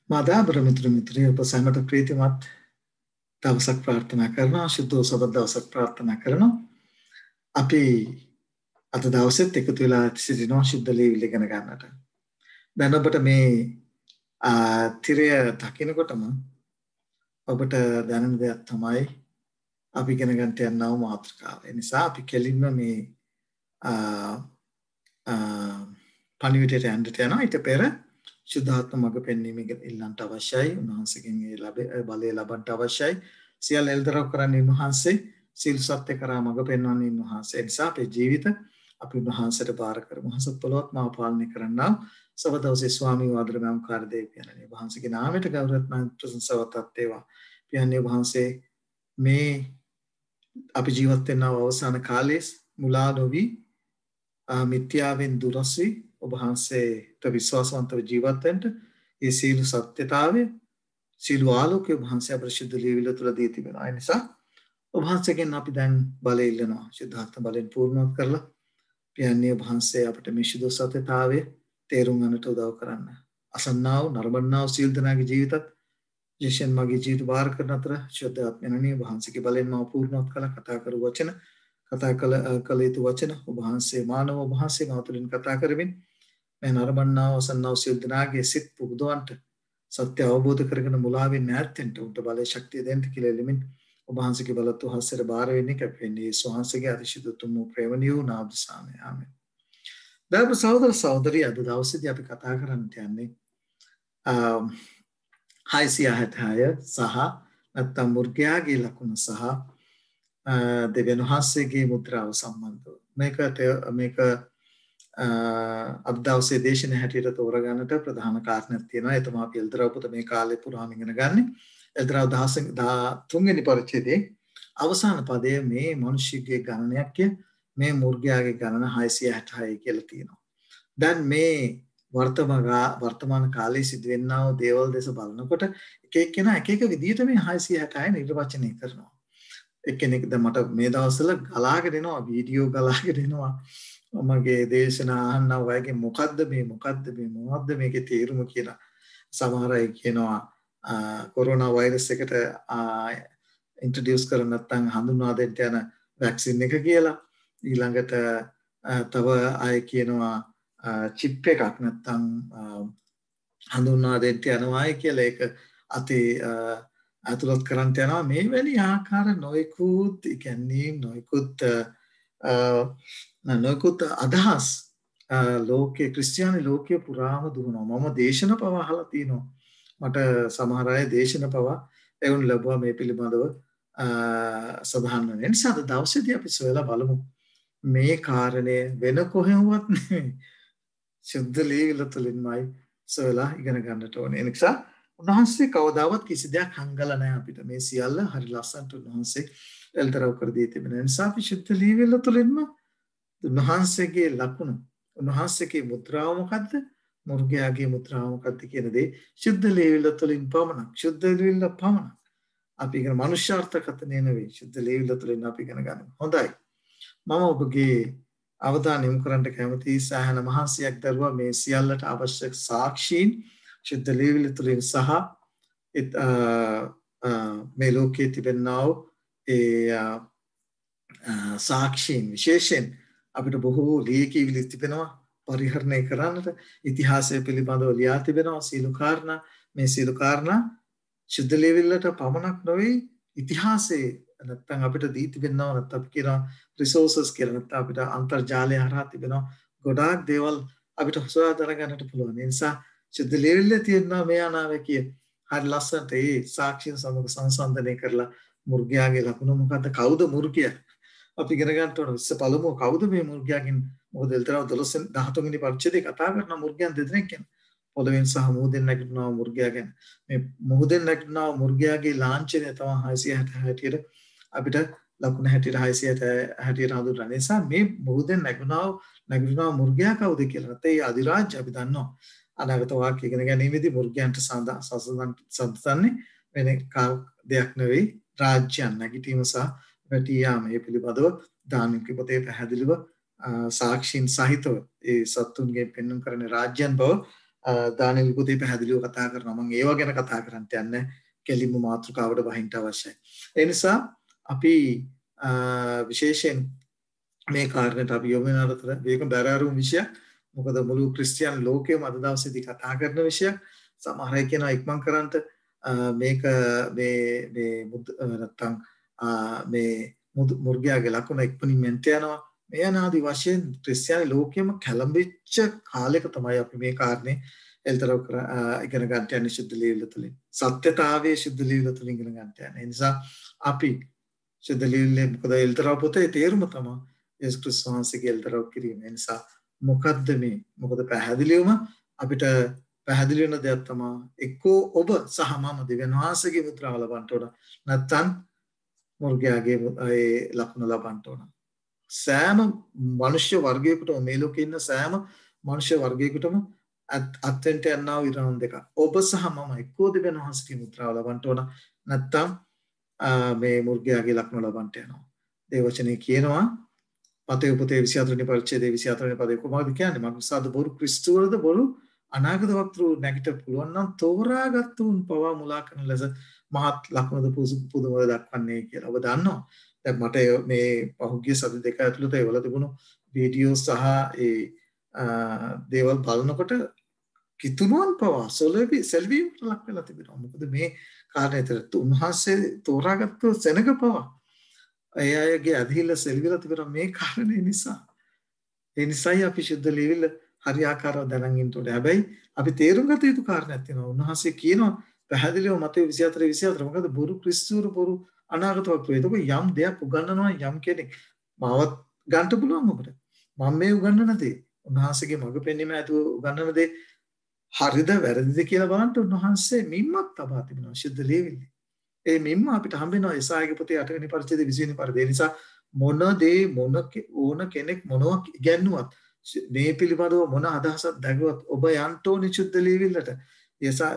මාදාබර මිත්‍ර මිත්‍රයෝ ඔබ සැමට ප්‍රීතිමත් දවසක් ප්‍රාර්ථනා කරනවා. ශුද්ධ සබත් දවසක් ප්‍රාර්ථනා කරනවා. අපි අද දවසෙත් එකතු වෙලා සිටිනවා ශුද්ධ ලීවිලි ඉගෙන ගන්නට. දැන් ඔබට මේ තිරය දකිනකොටම ඔබට දැනෙන දෙයක් තමයි අපි ඉගෙන ගන්නට යනව මාතෘකාව. ඒ නිසා අපි කෙලින්ම මේ පණිවිඩයට යන්නට යනවා. ඊට පෙර සුද්ධාත්ම මඟ පෙන්වීම ඉල්ලන්නට අවශ්‍යයි. උන්වහන්සේගෙන් ඒ බලය ලබන්නට අවශ්‍යයි. සියල්ල එල්දරව් කරන්නේ උන්වහන්සේ. සීල සත්‍ය කරා මඟ පෙන්වන්නේ උන්වහන්සේ. ඒ නිසා අපේ ජීවිත අපි උන්වහන්සේට බාර කරමු. උන්වහන්සේ පොළොවත් මාව පාලනය කරන්නා සවදවසේ ස්වාමී වහන්සේ කාර්ය දෙවියන්ගේ වහන්සේගේ නාමයට ගෞරවවත් ප්‍රශංසාවත් වේවා. පියන්නේ වහන්සේ මේ අපි ජීවත් වෙන අවසාන කාලයේ මුලා නොවි මිත්‍යාවෙන් දුරස් වී ඔබ වහන්සේට විශ්වාසවන්තව ජීවත් වෙන්න ඒ සීල සත්‍යතාවය සීල ආලෝකය ඔබ වහන්සේ අපරිශුද්ධ ලීවිල තුළ දී තිබෙනවා. ඒ නිසා ඔබ වහන්සේගෙන් අපි දැන් බලය ඉල්ලනවා. ශුද්ධාත්ම බලෙන් පූර්ණවත් කරලා පියන්නේ ඔබ වහන්සේ අපට මේ සුදු සත්‍යතාවය තේරුම් ගන්නට උදව් කරන්න. අසන්නා වූ නරඹන්නා වූ සීල් දනාගේ ජීවිතත් ජීෂන් මගේ ජීවිත බාර කරන අතර ශුද්ධාත්මයන්ගේ වහන්සේගේ බලෙන් මා පූර්ණවත් කළ කතා කරු වචන කතා කළ යුතු වචන ඔබ වහන්සේ මානව ඔබ වහන්සේ මා තුළින් කතා කරමින් මේ නරඹන්නා වූ අසන්නා වූ සීල් දනාගේ සිත් පුබුදවන්ට සත්‍ය අවබෝධ කරගෙන මුලාවෙන් ඈත් වෙන්න උන්ට බලය ශක්තිය දෙන්න කියලා එළමින් ඔබ වහන්සේගේ බලත් වහන්සේට බාර වෙන්නේ කැපෙන්නේ යේසුස් වහන්සේගේ අතිශය උතුම් ප්‍රේමණීය නාම දසාමය ආමෙන්. දරුවෝ සහෝදර සහෝදරිය අද දවසේදී අපි කතා කරන්න යන්නේ 666 සහ නැත්නම් මුර්ගයාගේ ලකුණ සහ දෙවියන් වහන්සේගේ මුද්‍රාව සම්බන්ධව. මේක අද දවසේ දේශන හැටියට තෝරගන්නට ප්‍රධාන කාරණයක් තියෙනවා. ඒ තමයි අපි එල්දරව් පොත මේ කාලේ පුරාම ඉගෙන ගන්න. එල්දරව් 13 වෙනි පරිච්ඡේදයේ අවසාන පදයේ මේ මිනිස්සුගේ ගණනයක් මේ මුර්ගයාගේ ගණන 666 කියලා තියෙනවා. දැන් මේ වර්තමාන කාලයේ සිදුවෙනා වූ දේවල් දෙස බලනකොට එක එක්කෙනා එක එක විදිහට මේ 666 නිර්වචනය කරනවා. එක්කෙනෙක් දැන් මට මේ දවස්වල ගලාගෙන එනවා වීඩියෝ ගලාගෙන එනවා. මගේ දේශනා අහන්න වගේ මොකද්ද මේකේ තේරුම කියලා. සමහර අය කියනවා කොරෝනා වෛරස් එකට ඉන්ට්‍රොඩියුස් කරන්න නැත්නම් හඳුන්වා දෙන්න යන වැක්සින් එක කියලා. ඊළඟට තව අය කියනවා චිප් එකක් නැත්නම් හඳුන්වා දෙන්න යනවායි කියලා. ඒක අතේ අතුලත් කරන්ට යනවා. මේ වැනි ආකාර නොයෙකුත් ඉගැන්වීම් නොයෙකුත් අදහස් ලෝකයේ ක්‍රිස්තියානි ලෝකයේ පුරාම දුවනවා. මම දේශන පවා අහලා තිනවා. මට සමහර අය දේශන පවා එවුන් ලැබුවා මේ පිළිබඳව සඳහන් වෙන නිසා අද දවසේදී අපි සොයලා බලමු මේ කාරණය වෙන කොහෙවත් නෙමෙයි සුද්ධ ලීවිල තුලින්මයි සොයලා ඉගෙන ගන්නට ඕනේ. ඒ නිසා උන්වහන්සේ කවදාවත් කිසි දෙයක් හංගලා නැහැ අපිට. මේ සියල්ල හරි ලස්සනට උන්වහන්සේ එල්තරව කර දී තිබෙන නිසා අපි සුද්ධ ලීවිල තුලින්ම උන්වහන්සේගේ ලකුණ උන්වහන්සේගේ මුද්‍රාව මොකද්ද? මුර්ගයාගේ මුද්‍රාව මොකද්ද කියන දේ සුද්ධ ලීවිල තුලින් පමණක් අපි ඉගෙන මනුෂ්‍යාර්ථකථනය නෙවෙයි සුද්ධ ලීවිල තුලින් අපි ඉගෙන ගන්න. හොඳයි. මම ඔබගේ අවධානය යොමු කරන්න කැමතියි සාහන මහන්සියක් දරුවා මේ සියල්ලට අවශ්‍ය සාක්ෂීන් සුද්ධ ලීවිල තුලින් සහ මේ ලෝකයේ තිබෙනා වූ ඒ සාක්ෂීන් විශේෂයෙන් අපිට බොහෝ ලියකියවිලි තිබෙනවා පරිහරණය කරන්නට ඉතිහාසය පිළිබඳව ලියා තිබෙනවා සීල කාරණා. මේ සීල කාරණා සුද්ධ ලීවිලට පමණක් නොවේ ඉතිහාසයේ නැත්නම් අපිට දී තිබෙනවා නැත්නම් අපි කියනවා රිසෝසස් කියලා නැත්නම් අපිට අන්තර්ජාලය හරහා තිබෙනවා ගොඩාක් දේවල් අපිට හොයා දරගන්නට පුළුවන්. ඒ නිසා සුද්ධ ලීවිලේ තියෙන මේ අනාවැකිය හරි ලස්සනට ඒ සාක්ෂිය සමග සංසන්දනය කරලා මුර්ගයාගේ ලකුණ මොකද්ද? කවුද මුර්ගයා? අපි ඉගෙන ගන්න ඕන. ඉස්ස පළමුව කවුද මේ මුර්ගයාගෙන්? මොකද එල්තරව 13 වෙනි පරිච්ඡේදයේ කතා කරන මුර්ගයන් දෙදෙනෙක් ගැන. පොළවෙන් සහ මුහුදෙන් නැගිටිනා මුර්ගයා ගැන. මේ මුහුදෙන් නැගිටිනා මුර්ගයාගේ ලාංඡනය තමයි 666 අපිට ලකුණ හැටියට 660 හැටියට හඳුන්වන නිසා මේ මුහුදෙන් නැගිටිනා මුර්ගයා කවුද කියලා. නැත්නම් ඒ අධිරාජ්‍ය අපි දන්නවා. අනාගත වාක්‍ය ඉගෙන ගැනීමේදී මුර්ගයන්ට සඳහන් වෙන දෙයක් නෙවෙයි රාජ්‍යයන් නැගිටීම සහ වැටී යාම. මේ පිළිබඳව දානික පොතේ පැහැදිලිව සාක්ෂීන් සහිතව ඒ සත්තුන්ගේ පෙන්වන කරන රාජ්‍යයන් බව දානිල් පුතේ පැහැදිලිව කතා කරනවා. මම ඒව ගැන කතා කරන්න යන්නේ කෙලින්ම මාතෘකාවට වහින්න අවශ්‍යයි. ඒ නිසා අපි විශේෂයෙන් මේ කාරණයට අපි යොමු වෙන අතර මේක බැරෑරුම් විෂයක්. මොකද මුළු ක්‍රිස්තියානි ලෝකෙම අද දවසේදී කතා කරන විෂයක්. සමහර අය කියනවා ඉක්මන් කරන්ට මේක මේ නැත්තම් මේ මුර්ගයාගේ ලකුණ ඉක්මනින් මෙන්ට යනවා. මේ අනාදි වශයෙන් ක්‍රිස්තියානි ලෝකෙම කැළඹිච්ච කාලයක තමයි අපි මේ කාරණේ එල්තරව ඉගෙන ගන්න යන්නේ ශුද්ධ ලියවිල්ල තුලින්. සත්‍යතාවයේ ශුද්ධ ලියවිල්ල තුලින් ඉගෙන ගන්න යන්නේ. ඒ නිසා අපි ශුද්ධ ලියවිල්ලේ මොකද එල්තරව පොතේ තේරුම තමයි යේසුස් ක්‍රිස්තුස් වහන්සේගේ එල්තරව කිරීම. ඒ නිසා මොකද්ද මේ? මොකද පැහැදිලිවම අපිට පැහැදිලි වෙන දෙයක් තමයි එක්කෝ ඔබ සහ මම දෙවියන් වහන්සේගේ මුද්‍රාව ලබන්න ඕන. නැත්නම් මුර්ගයාගේ ඒ ලකුණ ලබන්න ඕන. සෑම මනුෂ්‍ය වර්ගයකටම මේ ලෝකේ ඉන්න සෑම මනුෂ්‍ය වර්ගයකටම අත්වෙන්ට යනවා විරණ දෙක. ඔබ සහ මම එක්කෝ දෙවියන් වහන්සේගේ මුද්‍රාව ලබන්න ඕන. නැත්නම් මේ මුර්ගයාගේ ලකුණ ලබන්න යනවා. ඒ වචනේ කියනවා මතේ උපතේ 24 වෙනි පරිච්ඡේදයේ 24 වෙනි පදේ කොහොමද කියන්නේ? මනුස්සාද බොරු ක්‍රිස්තුවරද බොරු අනාගත වක්තෘ නැගිට පුළුවන් නම් තෝරාගත් උන් පවා මුලා කරන ලෙස මහත් ලකුණද පුදුමව දක්වන්නේ කියලා. ඔබ දන්නවා. දැන් මට මේ පහුගිය සති දෙක ඇතුළත ඒවල තිබුණු වීඩියෝ සහ ඒ දේවල් බලනකොට කිතුණුවන් පවා සෙල්වීමට ලක් වෙලා තිබෙනවා. මොකද මේ කාරණේට උන්වහන්සේ තෝරාගත්ත සෙනග පවා ඒ අයගේ අධිහිල්ල සෙල්විලා තිබෙනවා මේ කාරණේ නිසා. ඒ නිසායි අපි ශුද්ධ ලියවිල්ල හරියාකාරව දැනගෙන ඉන්න ඕනේ. හැබැයි අපි තේරුම් ගත යුතු කාරණයක් තියෙනවා. උන්වහන්සේ කියනවා පැහැදිලිව මතේ 24 මොකද බොරු ක්‍රිස්තුවරු බොරු අනාගත වක්තෘ. එතකොට යම් දෙයක් උගන්වනවා යම් කෙනෙක් මාවත් ගන්න පුළුවන් ඔබට. මම මේ උගන්වන දේ උන්වහන්සේගේ මඟ පෙන්වීම ඇතුව උගන්වන දේ හරිද වැරදිද කියලා බලන්න උන්වහන්සේ මිම්මක් තබා තිබෙනවා ශුද්ධ ලියවිල්ලේ. ඒ මිම්ම අපිට හම්බ වෙනවා යසායාගේ පොතේ 8 වෙනි පරිච්ඡේදයේ 20 වෙනි පරිදි. ඒ නිසා මොන දේ ඕන කෙනෙක් මොනවා ඉගැන්නුවත් මේ පිළිබඳව මොන අදහසක් දැගුවත් ඔබ යන්න ඕනි ශුද්ධ ලියවිල්ලට.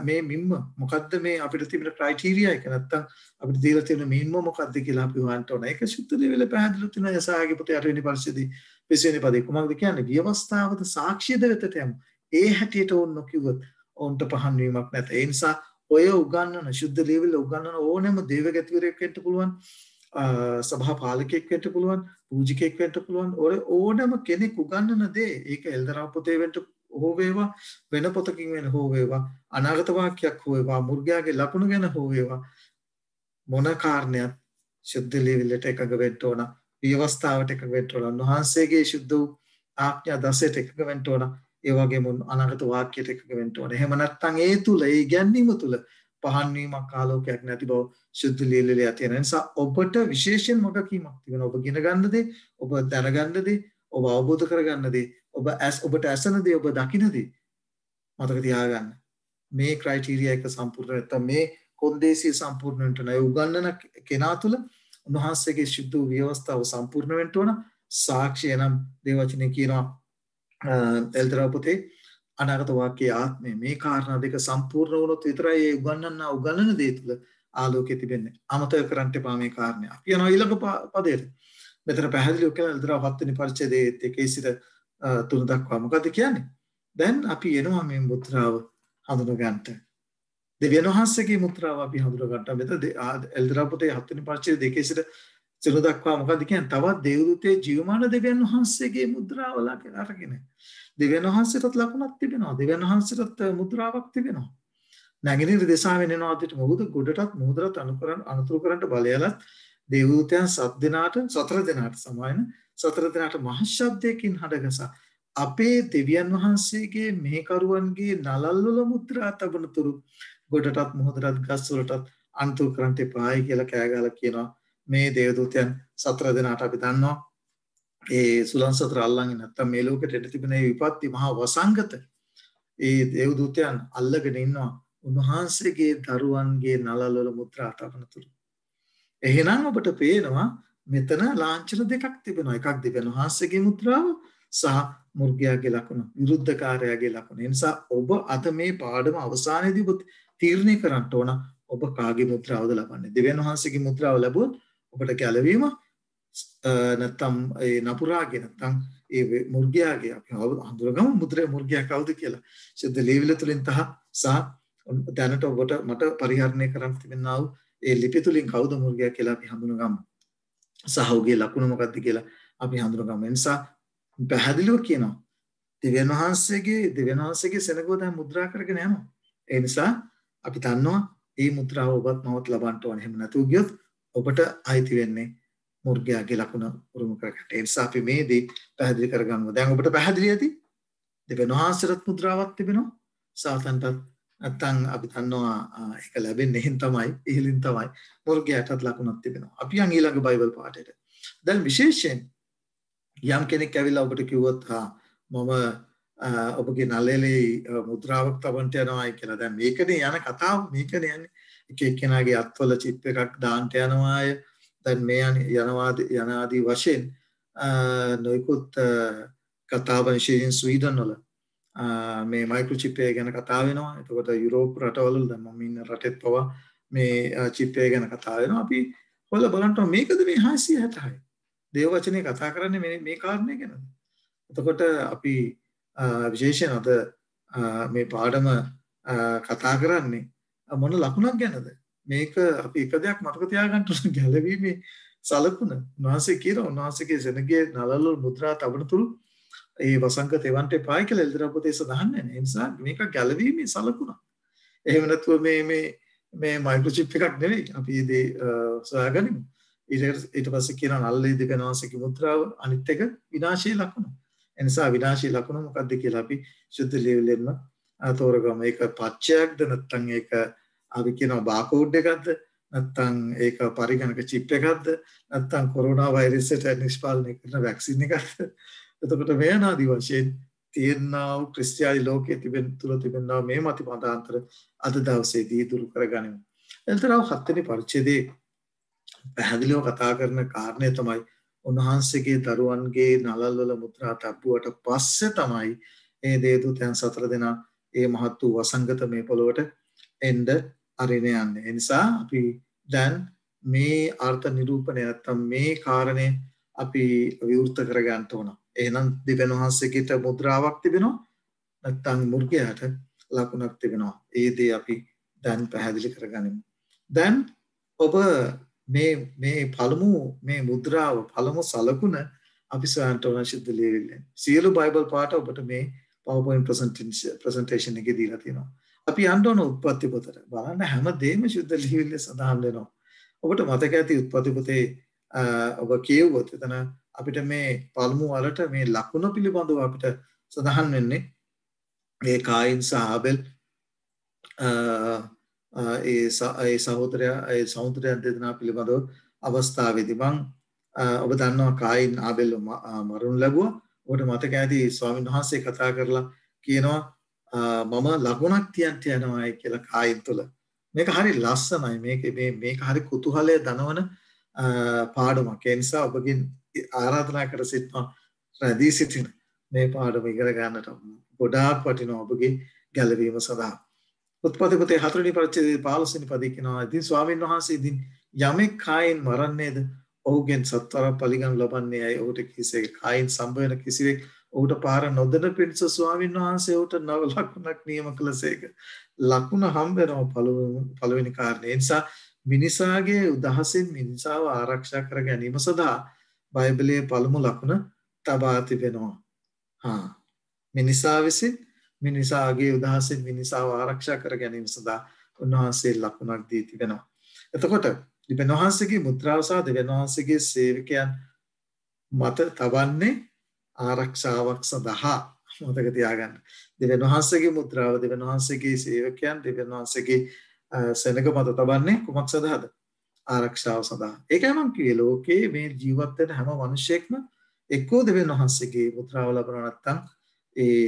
මේ මිම්ම මොකද්ද මේ අපිට තිබෙන ක්‍රයිටීරියා එක නැත්තම් අපිට දීලා තියෙන මිම්ම මොකද්ද කියලා අපි හොයන්න ඕන. ඒක ශුද්ධ ලියවිල්ල පැහැදිලිව තියෙනවා යසායාගේ පොතේ 8 වෙනි පරිච්ඡේදයේ 20 වෙනි පදේ. කොහොමද කියන්නේ? විවස්ථාවද සාක්ෂියද වෙතට යමු. ඒ හැටියට ඕන නොකියුවොත් ඔවුන්ට පහන් වීමක් නැත. ඒ නිසා ඔය උගන්වන ශුද්ධ ලියවිල්ල උගන්වන ඕනෑම දේවගතිවරයෙක් වෙන්න පුළුවන්, සභා පාලකයෙක් වෙන්න පුළුවන්, පූජිකයෙක් වෙන්න පුළුවන්. ඕනෑම කෙනෙක් උගන්වන දේ ඒක එල්දරා පොතේ වෙන්න හෝ වේවා, වෙන පොතකින් වෙන හෝ වේවා, අනාගත වාක්‍යයක් හෝ වේවා, මුර්ගයාගේ ලකුණු ගැන හෝ වේවා, මොන කාරණයක් ශුද්ධ ලියවිල්ලට එකඟ වෙන්න ඕන, විවස්ථාවට එකඟ වෙන්න ඕන, උන්වහන්සේගේ ශුද්ධ වූ ආඥා 10ට එකඟ වෙන්න ඕන. ඒ වගේම අනාගත වාක්‍යයට එකඟ වෙන්න ඕනේ. එහෙම නැත්නම් ඒ තුල ඒ ගැන්වීම තුල පහන් වීමක් ආලෝකයක් නැති බව ශුද්ධ ලියවිල්ලේ තියෙන නිසා ඔබට විශේෂයෙන් වගකීමක් තිබෙනවා. ඔබ ඉගෙන ගන්න දේ, ඔබ දැනගන්න දේ, ඔබ අවබෝධ කරගන්න දේ, ඔබට ඇසෙන දේ, ඔබ දකින දේ මතක තියාගන්න. මේ ක්‍රයිටීරියා එක සම්පූර්ණ නැත්නම් මේ කොන්දේසිය සම්පූර්ණ වෙන්න ඕන. ඒ උගන්වන කෙනා තුල උන්වහන්සේගේ ශුද්ධ ව්‍යවස්ථාව සම්පූර්ණ වෙන්න ඕන. සාක්ෂිය නම් දේවචනේ කියනවා එල්දරා පොතේ අනාගත වාක්‍යයේ ආත්මය මේ කාරණා දෙක සම්පූර්ණ වුණොත් විතරයි ඒ උගන්වන දේ තුළ ආලෝකය තිබෙන්නේ. අමතක කරන්න එපා මේ කාරණේ. අපි යනවා ඊළඟ පදයට. මෙතන පැහැදිලිව කියලා එල්දරා 7 වෙනි පරිච්ඡේදයේ 1 සිට 3 දක්වා මොකද කියන්නේ? දැන් අපි එනවා මේ මුද්‍රාව හඳුනා ගන්නට. දෙවියන් වහන්සේගේ මුද්‍රාව අපි හඳුනා ගන්නවා. මෙතන එල්දරා පොතේ 7 වෙනි පරිච්ඡේදයේ 2 සිට 3 දක්වා මොකද කියන්නේ? තවත් දේවදූතේ ජීවමාන දෙවියන් වහන්සේගේ මුද්‍රාව අරගෙන. දෙවියන් වහන්සේටත් ලකුණක් තිබෙනවා. දෙවියන් වහන්සේටත් මුද්‍රාවක් තිබෙනවා. නැගෙනහිර දිශාවෙන් එන ආදිට මොහොත ගොඩටත් මොහොතට අනුතුරු කරන්ට බලයලත් දේවදූතයන් 7 දෙනාට සමායන 4 දෙනාට මහ ශබ්දයකින් හඬගසා අපේ දෙවියන් වහන්සේගේ මෙහෙකරුවන්ගේ නලල් වල මුද්‍රා තබනතුරු ගොඩටත් මොහොතටත් ගස් වලටත් අනුතුරු කරන්ට එපායි කියලා කෑගාලා කියනවා. මේ දේවදූතයන් 4 දෙනාට අපි දන්නවා ඒ සුලං සතර අල්ලන්නේ නැත්තම් මේ ලෝකෙට එට තිබෙන මේ විපත්ති මහා වසංගත ඒ දේවදූතයන් අල්ලගෙන ඉන්නවා උන්වහන්සේගේ දරුවන්ගේ නලල් වල මුද්‍රා තබනතුරු. එහෙනම් ඔබට පේනවා මෙතන ලාංඡන දෙකක් තිබෙනවා. එකක් දෙවියන් වහන්සේගේ මුද්‍රාව සහ මුර්ගයාගේ ලකුණ, විරුද්ධකාරයාගේ ලකුණ. ඒ නිසා ඔබ අද මේ පාඩම අවසානයේදී ඔබ තීරණය කරන්න ඕන ඔබ කාගේ මුද්‍රාවද ලබන්නේ. දෙවියන් වහන්සේගේ මුද්‍රාව ලැබුවොත් ඔබට ගැලවීම නැත්තම් ඒ නපුරාගේ නැත්තම් ඒ මුර්ගයාගේ අපි හඳුනගමු මුද්‍රේ මුර්ගයා කවුද කියලා. ශුද්ධ ලියවිල තුලින් සහ දැනට ඔබට මට පරිහරණය කරන්න තිබෙනා වූ ඒ ලිපි තුලින් කවුද මුර්ගයා කියලා අපි හඳුනගමු. සහ ඔහුගේ ලකුණ මොකක්ද කියලා අපි හඳුනගමු. ඒ නිසා පැහැදිලිව කියනවා දෙවියන් වහන්සේගේ සෙනගව දැන් මුද්‍රා කරගෙන යනවා. ඒ නිසා අපි දන්නවා මේ මුද්‍රාව ඔබත් මමත් ලබන්න ඕනේ. එහෙම නැතුව ගියොත් ඔබට අයිති වෙන්නේ මුර්ගයාගේ ලකුණ උරුම කරගන්න. ඒ නිසා අපි මේ දේ පැහැදිලි කරගන්නවා. දැන් ඔබට පැහැදිලි ඇති දෙවියන් වහන්සේට මුද්‍රාවක් තිබෙනවා. සාතන්ටත් නැත්තම් අපි දන්නවා ඒක ලැබෙන්නේ එහෙන් තමයි ඉහලින් තමයි මුර්ගයාටත් ලකුණක් තිබෙනවා. අපි යන් ඊළඟ බයිබල් පාඩේට. දැන් විශේෂයෙන් යම් කෙනෙක් ඇවිල්ලා ඔබට කිව්වොත් මම ඔබගේ නළලේ මුද්‍රාවක් තබන්න යනවායි කියලා. දැන් මේකනේ යන කතාව මේකනේ යන්නේ. එක එක්කෙනාගේ අත්වල චිප් එකක් දාන්න යනවාය. දැන් මේ යනාදී වශයෙන් නොයිකුත් කතාව විශේෂයෙන් ස්වීඩන් වල මේ මයික්‍රොචිප් එක ගැන කතා වෙනවා. එතකොට යුරෝප් රටවල දැන් මම ඉන්න රටෙත් පවා මේ චිප් එක ගැන කතා වෙනවා. අපි හොයලා බලන්න මේකද මේ 666. දේව වචනේ කතා කරන්නේ මේ කාරණේ ගැනද? එතකොට අපි විශේෂයෙන් අද මේ පාඩම කතා කරන්නේ මොන ලකුණක් ගැනද? මේක අපි එක දෙයක් මතක තියාගන්න ඕන ගැලවීමේ සලකුණ. උන්වහන්සේ කියනවා උන්වහන්සේගේ සෙනගේ නළල මුද්‍රා තබන තුරු ඒ වසංගත එවන්ට එපායි කියලා එල්දරා පොතේ සඳහන් නැහැ. ඒ නිසා මේක ගැලවීමේ සලකුණ. එහෙම නැතුව මේ මයික්‍රොචිප් එකක් නෙවෙයි. අපි මේ සොයාගනිමු. ඊට පස්සේ කියන නළලේ දෙවියන්වහන්සේගේ මුද්‍රාව අනිත් එක විනාශයේ ලකුණ. ඒ නිසා විනාශී ලකුණ මොකක්ද කියලා අපි සුද්ධ ලියවිලෙන්න තෝරගමු. ඒක පච්චයක්ද නැත්නම් ඒක අපි කියනවා බාකෝඩ් එකක්ද නැත්නම් ඒක පරිගණක චිප් එකක්ද නැත්නම් කොරෝනා වෛරස් එකට නිෂ්පාදනය කරන වැක්සින් එකක්ද? එතකොට මේ ආදී වශයෙන් තියෙනා වූ ක්‍රිස්තියානි ලෝකයේ තුල තිබෙනා මේ මත මතාන්තර අද දවසේදී දුරු කරගනිමු. එතනව 7 වෙනි පරිච්ඡේදයේ පැහැදිලිව කතා කරන කාරණය තමයි උන්වහන්සේගේ දරුවන්ගේ නළල් වල මුද්‍රා තබ්බුවට පස්සේ තමයි මේ දේවදූතයන් 4 දෙනා මේ මහත් වූ වසංගත මේ පොළොවට එන්න අරින යන්නේ. ඒ නිසා අපි දැන් මේ අර්ථ නිරූපණය නැත්තම් මේ කාරණේ අපි විවෘත කර ගන්න ඕන. එහෙනම් දෙවියන් වහන්සේගෙට මුද්‍රාවක් තිබෙනවා නැත්තම් මුර්ගයාට ලකුණක් තිබෙනවා. ඒ දේ අපි දැන් පැහැදිලි කරගනිමු. දැන් ඔබ මේ පළමු මේ මුද්‍රාව පළමු සලකුණ අපි සොයන්න ඕන සිද්ධ ලියවිල්ලෙන්. සියලු බයිබල් පාඩ ඔබට මේ PowerPoint presentation එකේ දීලා තියෙනවා. අපි යන්න ඕන උත්පත්ති පොතට. බලන්න හැමදේම සුද්ධ ලියවිල්ලේ සඳහන් වෙනවා. ඔබට මතක ඇති උත්පත්ති පොතේ ඔබ කියවුවොත් එතන අපිට මේ පළමු වලට මේ ලකුණ පිළිබඳව අපිට සඳහන් වෙන්නේ මේ කායින් සහ ආබෙල් ඒ සහෝදරයන් දෙදෙනා පිළිබඳව අවස්ථාවේදී මම ඔබ දන්නවා කායින් ආබෙල් මරණු ලැබුවා. ඔබට මතක ඇති ස්වාමීන් වහන්සේ කතා කරලා කියනවා මම ලකුණක් තියන්න යනවායි කියලා කායින් තුල. මේක හරි ලස්සනයි. මේක හරි කුතුහලය දනවන පාඩමක්. ඒ නිසා ඔබගෙන් ආරාධනා කර සිටිනවා රැඳී සිටින මේ පාඩම ඉගෙන ගන්නට ගොඩාක් වටිනවා ඔබගේ ගැළවීම සඳහා. උත්පත්ති පොතේ 4 වෙනි පරිච්ඡේදයේ 15 වෙනි පදයේ කියනවා ඉතින් ස්වාමීන් වහන්සේ ඉතින් යමෙක් කායින් මරන්නේද ඔහුගෙන් සත්වර පරිගණන ලබන්නේ අය ඔහුට කිසිසේක කායින් සම්බ වෙන කිසිවෙක් ඔහුට පාර නොදෙන පිණිස ස්වාමීන් වහන්සේ ඔහුට නව ලකුණක් නියම කළසේක. ලකුණ හම්බ වෙනවා පළවෙනි කාරණේ. ඒ නිසා මිනිසාගේ උදහසින් මිනිසාව ආරක්ෂා කර ගැනීම සඳහා බයිබලයේ පළමු ලකුණ තබා තිබෙනවා. මිනිසා විසින් මිනිසාගේ උදහසින් මිනිසාව ආරක්ෂා කර ගැනීම සඳහා උන්වහන්සේ ලකුණක් දී තිබෙනවා. එතකොට දෙවියන් වහන්සේගේ මුද්‍රාව සහ දෙවියන් වහන්සේගේ සේවකයන් මත තබන්නේ ආරක්ෂාවක් සඳහා. මතක තියාගන්න. දෙවියන් වහන්සේගේ මුද්‍රාව දෙවියන් වහන්සේගේ සේවකයන් දෙවියන් වහන්සේගේ සෙනග මත තබන්නේ කුමක් සඳහාද? ආරක්ෂාව සඳහා. ඒකයි මම කිව්වේ ලෝකේ මේ ජීවත් වෙන හැම මිනිසෙක්ම එක්කෝ දෙවියන් වහන්සේගේ මුද්‍රාව ලබනවා නැත්නම් ඒ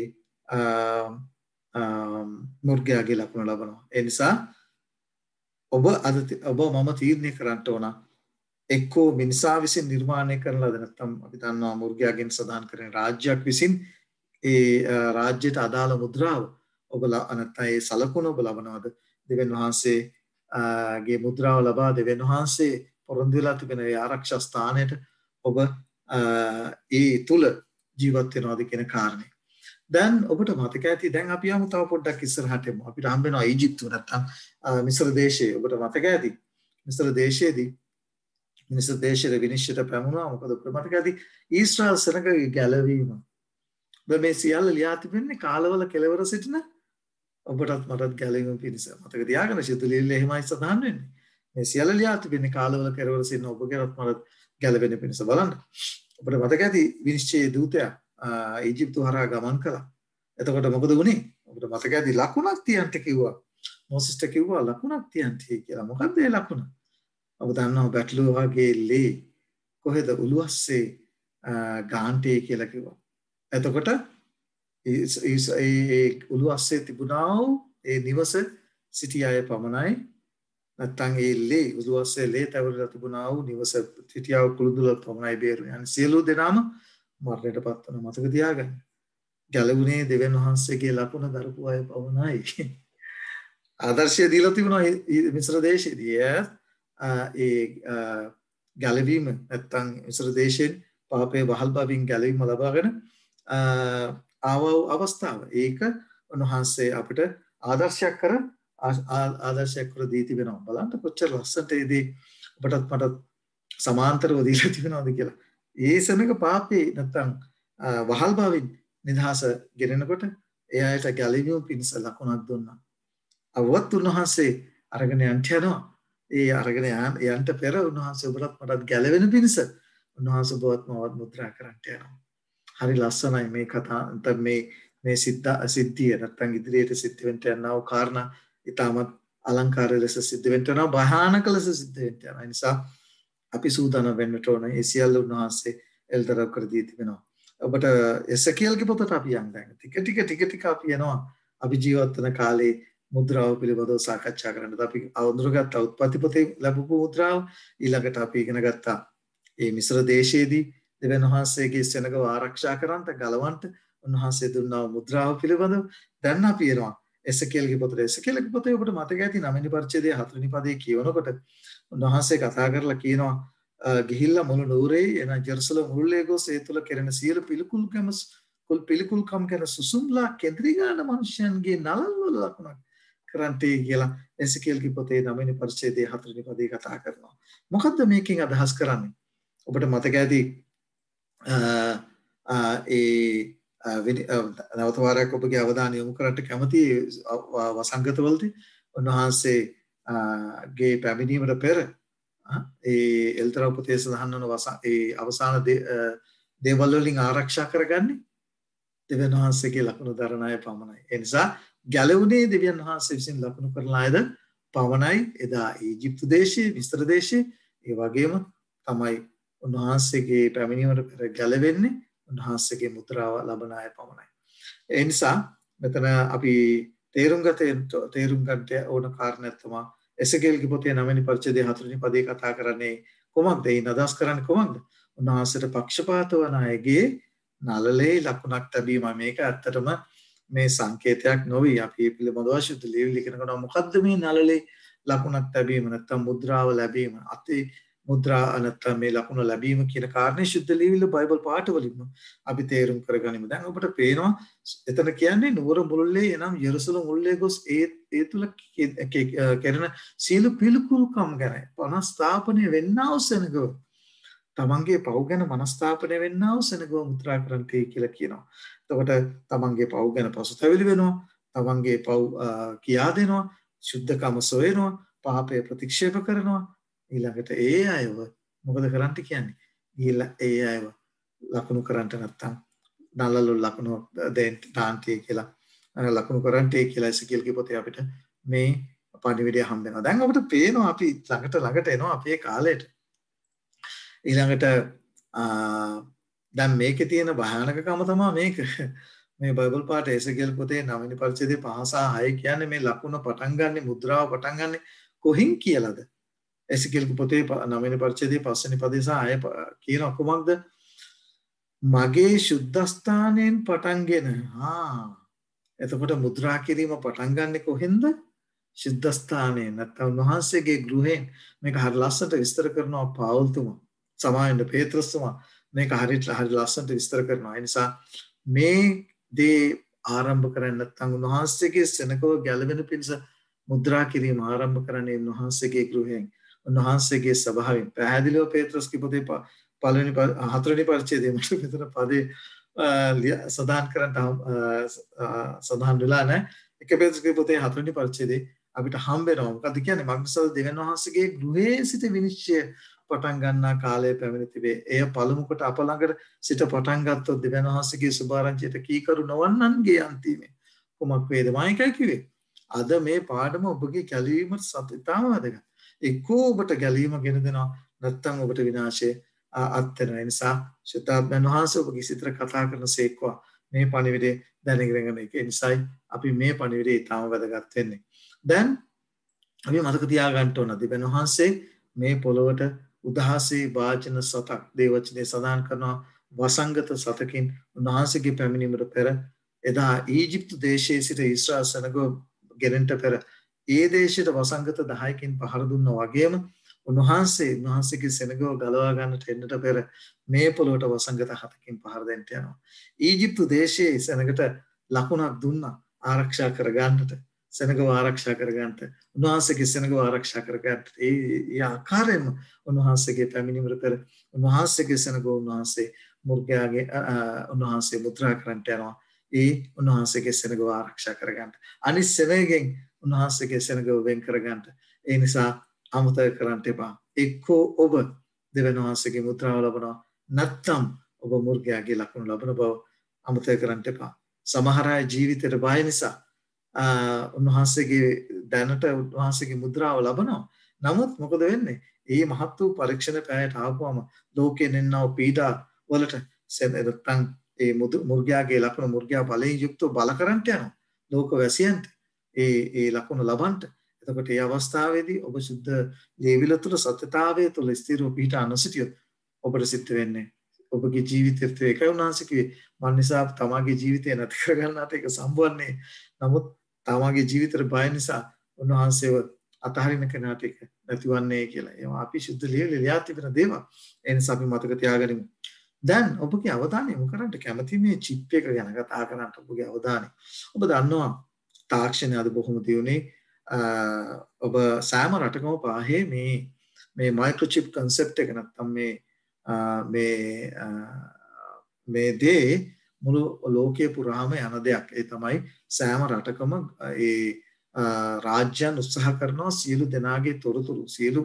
මුර්ගයාගේ ලකුණ ලබනවා. ඒ නිසා ඔබ මම තීරණය කරන්න ඕන එක්කෝ මිනිසා විසින් නිර්මාණය කරන ලද නැත්නම් අපි දන්නවා මුර්ගයාගෙන් සදාන් කරන රාජ්‍යයක් විසින් ඒ රාජ්‍යයට අදාළ මුද්‍රාව ඔබ නැත්නම් ඒ සලකුණ ඔබ ලබනවාද? දෙවියන් වහන්සේගේ මුද්‍රාව ලබා දෙවියන් වහන්සේ පොරොන්දු වෙලා තිබෙන ඒ ආරක්ෂා ස්ථානයට ඔබ ඒ තුල ජීවත් වෙනවද කියන කාරණේ. දැන් ඔබට මතක ඇති දැන් අපි යමු තව පොඩ්ඩක් ඉස්සරහට යමු. අපිට හම්බ වෙනවා ඊජිප්තුව නැත්තම් මිස්ර දේශයේ. ඔබට මතක ඇති මිස්ර දේශයේදී මිස්ර දේශයේ විනිශ්චයට පැමුණා. මොකද ඔබට මතක ඇති ඊශ්‍රායල් සෙනගගේ ගැලවීම. මේ සියල්ල ලියා තිබෙන්නේ කාලවල කෙලවර සිටින ඔබටත් මටත් ගැලවීම පිණිස. මතක තියාගන්න ශුද්ධ ලියවිල්ලේ එහෙමයි සඳහන් වෙන්නේ. මේ සියල්ල ලියා තිබෙන්නේ කාලවල කෙලවර සිටින ඔබගේවත් මටත් ගැලවෙන පිණිස. බලන්න. ඔබට මතක ඇති විනිශ්චයේ දූතයා ඊජිප්තුව හරහා ගමන් කළා. එතකොට මොකද වුනේ? ඔබට මතක ඇති ලකුණක් තියන්ට කිව්වා. මොසස්ට කිව්වා ලකුණක් තියන්ට කියලා. මොකද්ද ඒ ලකුණ? ඔබ දන්නවා බැටළුව වගේ ලේ කොහෙද උළුස්සේ ගාන්ටේ කියලා කිව්වා. එතකොට ඒ උළුස්සේ තිබුණා වූ ඒ නිවස සිටි අය පමණයි නැත්තම් ඒ ලේ උළුස්සේ ලේ තවරලා තිබුණා වූ නිවස සිටියා වූ කුළුදුල පමණයි බේරුනේ. අනිත් සියලු දෙනාම මරණයටපත් වෙන මතක තියාගන්න. ගැලවුනේ දෙවියන් වහන්සේගේ ලකුණ දරපු අය පමණයි. ආදර්ශය දීලා තිබුණා මිස්ර දේශයේදී. ඒ ගැලවීම නැත්තම් මිස්ර දේශයෙන් පාපේ වහල් බවින් ගැලවීම ලබාගෙන ආව අවස්ථාව. ඒක උන්වහන්සේ අපිට ආදර්ශයක් කර දී තිබෙනවා. බලන්න කොච්චර ලස්සනට ඒදී ඔබටත් මටත් සමාන්තරව දීලා තිබෙනවද කියලා. ඒ සෙනඟ පාපේ නැත්තම් වහල් බවින් නිදහස ගෙනෙනකොට එයාට ගැලවීම පිණිස ලකුණක් දුන්නා. අවවත් උන්වහන්සේ අරගෙන යනවා. ඒ අරගෙන යන්ට පෙර උන්වහන්සේ ඔබටත් මටත් ගැලවෙන පිණිස උන්වහන්සේ ඔබවත් මවත් මුද්‍රා කරන්නට යනවා. හරි ලස්සනයි මේ කතා. නැත්නම් මේ සිද්ධිය නැත්නම් ඉදිරියට සිද්ධ වෙන්න යනා වූ කාරණා ඊටමත් අලංකාර ලෙස සිද්ධ වෙන්න යනවා. භයානක ලෙස සිද්ධ වෙන්න යනවා. ඒ නිසා අපි සූදානම් වෙන්නට ඕන. ඒ සියල්ල උන්වහන්සේ එල්දරව් කර දී තිබෙනවා. ඔබට එසකියල්ගේ පොතට අපි යන්න දැන් ටික අපි යනවා. අපි ජීවත් වෙන කාලේ මුද්‍රාව පිළිබඳව සාකච්ඡා කරන්නත් අපි අඳුරගත්ත උත්පත්ති පොතේ ලැබපු මුද්‍රාව ඊළඟට අපි ඉගෙන ගත්තා මේ මිස්ර දේශයේදී දෙවියන් වහන්සේගේ සෙනගව ආරක්ෂා කරන්නට ගලවන්නට උන්වහන්සේ දුන්නා මුද්‍රාව පිළිබඳව දැන් අපි එනවා එසකියල්ගේ පොතේ ඔබට මතක ඇති 9 වෙනි පරිච්ඡේදයේ 4 වෙනි පදයේ කියවනකොට උන්වහන්සේ කතා කරලා කියනවා ගිහිල්ලා මුළු නුරේ එන ජෙරුසලම් මුල්ලේ ගොස් ඒ තුල කෙරෙන සියලු පිළිකුල්කම් ගැන සුසුම්ලා කෙඳිරි ගන්න මිනිසයන්ගේ නලල් වල ලකුණක් කරන්ටේ කියලා එසකියල්ගේ පොතේ 9 වෙනි පරිච්ඡේදයේ 4 වෙනි පදයේ කතා කරනවා. මොකද්ද මේකෙන් අදහස් කරන්නේ? ඔබට මතක ඇති නැවත වාරයක් ඔබගේ අවධානය යොමු කරන්න කැමති වසංගතවලදී උන්වහන්සේ ගේ පැමිණීමට පෙර ඒ එල්තරව පොතේ සඳහන් වන ඒ අවසාන දේවල් වලින් ආරක්ෂා කරගන්නේ දෙවියන් වහන්සේගේ ලකුණු දරන අය පමණයි. ඒ නිසා ගැලවුනේ දෙවියන් වහන්සේ විසින් ලකුණු කරන අයද පමණයි. එදා ඊජිප්තු දේශයේ, මිස්ර දේශයේ ඒ වගේම තමයි උන්වහන්සේගේ පැමිණීමට පෙර ගැලවෙන්නේ උන්වහන්සේගේ මුද්‍රාව ලබන අය පමණයි. ඒ නිසා මෙතන අපි තේරුම් ගන්නට ඕන කාරණයක් තමයි එසේකේල්ගේ පොතේ 9 වෙනි පරිච්ඡේදයේ 4 වෙනි පදයේ කතා කරන්නේ කොහොමද? ඒ නදස් කරන්නේ කොහොමද? උන්වහන්සේට පක්ෂපාත වන අයගේ නලලේ ලකුණක් තැබීම. මේක ඇත්තටම මේ සංකේතයක් නොවි. අපි මේ පිළිබඳව ශුද්ධ ලියවිලි ඉගෙන ගන්නවා. මොකද්ද මේ නලලේ ලකුණක් තැබීම නැත්නම් මුද්‍රාව ලැබීම? අති මුද්‍රා නැත්නම් මේ ලකුණ ලැබීම කියන කාරණේ ශුද්ධ ලියවිලි බයිබල් පාඨවලින්ම අපි තේරුම් කරගනිමු. දැන් ඔබට පේනවා එතන කියන්නේ නුවර මුළුල්ලේ එනම් යෙරුසලම් මුළුල්ලේ ගොස් ඒ තුල කෙරෙන සීල පිළිකුල්කම් ගැන මනස්ථාපනය වෙන්නා වූ සෙනගව තමන්ගේ පව් ගැන මනස්ථාපනය වෙන්නා වූ සෙනගව මුද්‍රා කරන්ටේ කියලා කියනවා. එතකොට තමන්ගේ පව් ගැන පසුතැවිලි වෙනවා, තමන්ගේ පව් කියා දෙනවා, සුද්ධකම සොයනවා, පාපය ප්‍රතික්ෂේප කරනවා. ඊළඟට ඒ අයව මොකද කරන්න කියන්නේ? ඊළඟ ඒ අයව ලකුණු කරන්ට නැත්තම් නලලු ලකුණු දාන්ටේ කියලා ලකුණු කරන්ටේ කියලා එසකියල්ගේ පොතේ අපිට මේ පණිවිඩය හම්බ වෙනවා. දැන් අපිට පේනවා අපි ළඟට එනවා අපේ කාලයට. ඊළඟට දැන් මේකේ තියෙන භයානකකම තමයි මේක. මේ බයිබල් පාඩ එසකියල් පොතේ 9 වෙනි පරිච්ඡේදයේ 5 සහ 6 කියන්නේ මේ ලකුණ පටන් ගන්න මුද්‍රාව පටන් ගන්න කොහින් කියලාද? එසකියල්ගේ පොතේ 9 වෙනි පරිච්ඡේදයේ 5 වෙනි පදේ සහ 6 කියන කොමක්ද? මගේ සුද්ධස්ථානයෙන් පටන්ගෙන එතකොට මුද්‍රා කිරීම පටන් ගන්නෙ කොහෙන්ද? සුද්ධස්ථානයෙන් නැත්නම් උන්වහන්සේගේ ගෘහයෙන්. මේක හරිය ලස්සනට විස්තර කරනවා පාවුල්තුමා. සමාවෙන්න පේත්‍රස්තුමා මේක හරියට හරි ලස්සනට විස්තර කරනවා. ඒ නිසා මේ දේ ආරම්භ කරන්න නැත්නම් උන්වහන්සේගේ සෙනගව ගැලවෙන පිණිස මුද්‍රා කිරීම ආරම්භ කරන්නේ උන්වහන්සේගේ ගෘහයෙන්. උන්වහන්සේගේ ස්වභාවයෙන්. පැහැදිලිව පේත්‍රස්ගේ පොතේ පළවෙනි හතරවෙනි පරිච්ඡේදයේ මට මෙතන පදේ සදාන් කරන්න සදාන් වෙලා නැහැ. එක පේත්‍රස්ගේ පොතේ හතරවෙනි පරිච්ඡේදයේ අපිට හම්බ වෙනවා. මොකද කියන්නේ මග්නසල් දෙවියන් වහන්සේගේ ගෘහයේ සිට විනිශ්චය පටන් ගන්නා කාලය පැමිණ තිබේ. එය පළමු කොට අප ළඟට සිට පටන් ගත්තොත් දෙවියන් වහන්සේගේ සුභාරංචියට කීකරු නොවන්නන්ගේ අන්තිමේ කුමක් වේද? මායිකයි කිව්වේ. අද මේ පාඩම ඔබගේ ගැලවීම සත්‍යතාව වැදගත්. එක්කෝ ඔබට ගැලවීම ගෙන දෙනවා නැත්නම් ඔබට විනාශය අත්වෙනවා. ඒ නිසා ශුද්ධාත්මයන් වහන්සේ ඔබගේ සිතට කතා කරන සේක්වා මේ පණිවිඩය දැනගෙන ගන්න එක. ඒ නිසායි අපි මේ පණිවිඩය ඊටම වැදගත් වෙන්නේ. දැන් අපි මතක තියාගන්න ඕන දෙවියන් වහන්සේ මේ පොළොවට උදහසේ වාචන සතක් දේවචනේ සදාන් කරනවා වසංගත සතකින් උන්වහන්සේගේ පැමිණීමට පෙර එදා ඊජිප්තු දේශයේ සිට ඊශ්‍රායල් සෙනගව ගෙනෙන්නට පෙර ඒ දේශයට වසංගත 10කින් පහර දුන්නා වගේම උන්වහන්සේගේ සෙනගව ගලවා ගන්නට එන්නට පෙර මේ පොළොවට වසංගත 7කින් පහර දෙන්න යනවා. ඊජිප්තු දේශයේ සෙනගට ලකුණක් දුන්නා ආරක්ෂා කරගන්නට. සෙනගව ආරක්ෂා කරගන්නට උන්වහන්සේගේ සෙනගව ආරක්ෂා කරගන්නට ඒ ආකාරයෙන්ම උන්වහන්සේගේ පැමිණීමට පෙර උන්වහන්සේගේ සෙනගව උන්වහන්සේ මුර්ගයාගේ උන්වහන්සේ මුද්‍රා කරන්නට යනවා. ඒ උන්වහන්සේගේ සෙනගව ආරක්ෂා කරගන්නට අනිත් සෙනගෙන් උන්වහන්සේගේ සෙනගව වෙන් කරගන්නට. ඒ නිසා අමතක කරන්න එපා. එක්කෝ ඔබ දෙවියන් වහන්සේගේ මුද්‍රාව ලබනවා නැත්නම් ඔබ මුර්ගයාගේ ලකුණු ලබන බව අමතක කරන්න එපා. සමහර අය ජීවිතේට බය නිසා උන්වහන්සේගේ දැනට උන්වහන්සේගේ මුද්‍රාව ලබනවා. නමුත් මොකද වෙන්නේ? මේ මහත් වූ පරීක්ෂණ පැයට ආපුවම ලෝකයෙන් එන්නව පීඩා වලට නැත්නම් ඒ මුර්ගයාගේ ලකුණු මුර්ගයා බලයෙන් යුක්තව බල කරන්ට යනවා. ලෝක වැසියන්ට ඒ ලකුණු ලබන්ට. එතකොට මේ අවස්ථාවේදී ඔබ සුද්ධ ජීවිත තුළ සත්‍යතාවයේ තුළ ස්ථිරව පිහිටා නොසිටියොත් ඔබට සිද්ධ වෙන්නේ ඔබගේ ජීවිතයත් ඒකයි උන්වහන්සේ මන් නිසා තමාගේ ජීවිතය නැති කරගන්නට ඒක සම්බවන්නේ. නමුත් තමාගේ ජීවිතේ බය නිසා උන්වහන්සේව අතහරින කෙනාට ඒක නැතිවන්නේ කියලා. ඒවා අපි සුද්ධ ලියා තිබෙන දේවල්. ඒ නිසා අපි මතක තියාගනිමු. දැන් ඔබගේ අවධානය යොමු කරන්න කැමති මේ චිප් එක ගැන කතා කරන්න ඔබගේ අවධානය. ඔබ දන්නවා තාක්ෂණය අද බොහොම දියුනේ. ඔබ සෑම රටකම පාහේ මේ මයික්‍රොචිප් concept එක නැත්නම් මේ දේ මුළු ලෝකයේ පුරාම යන දෙයක්. ඒ තමයි සෑම රටකම ඒ රාජ්‍යයන් උත්සාහ කරනවා සියලු දෙනාගේ තොරතුරු සියලු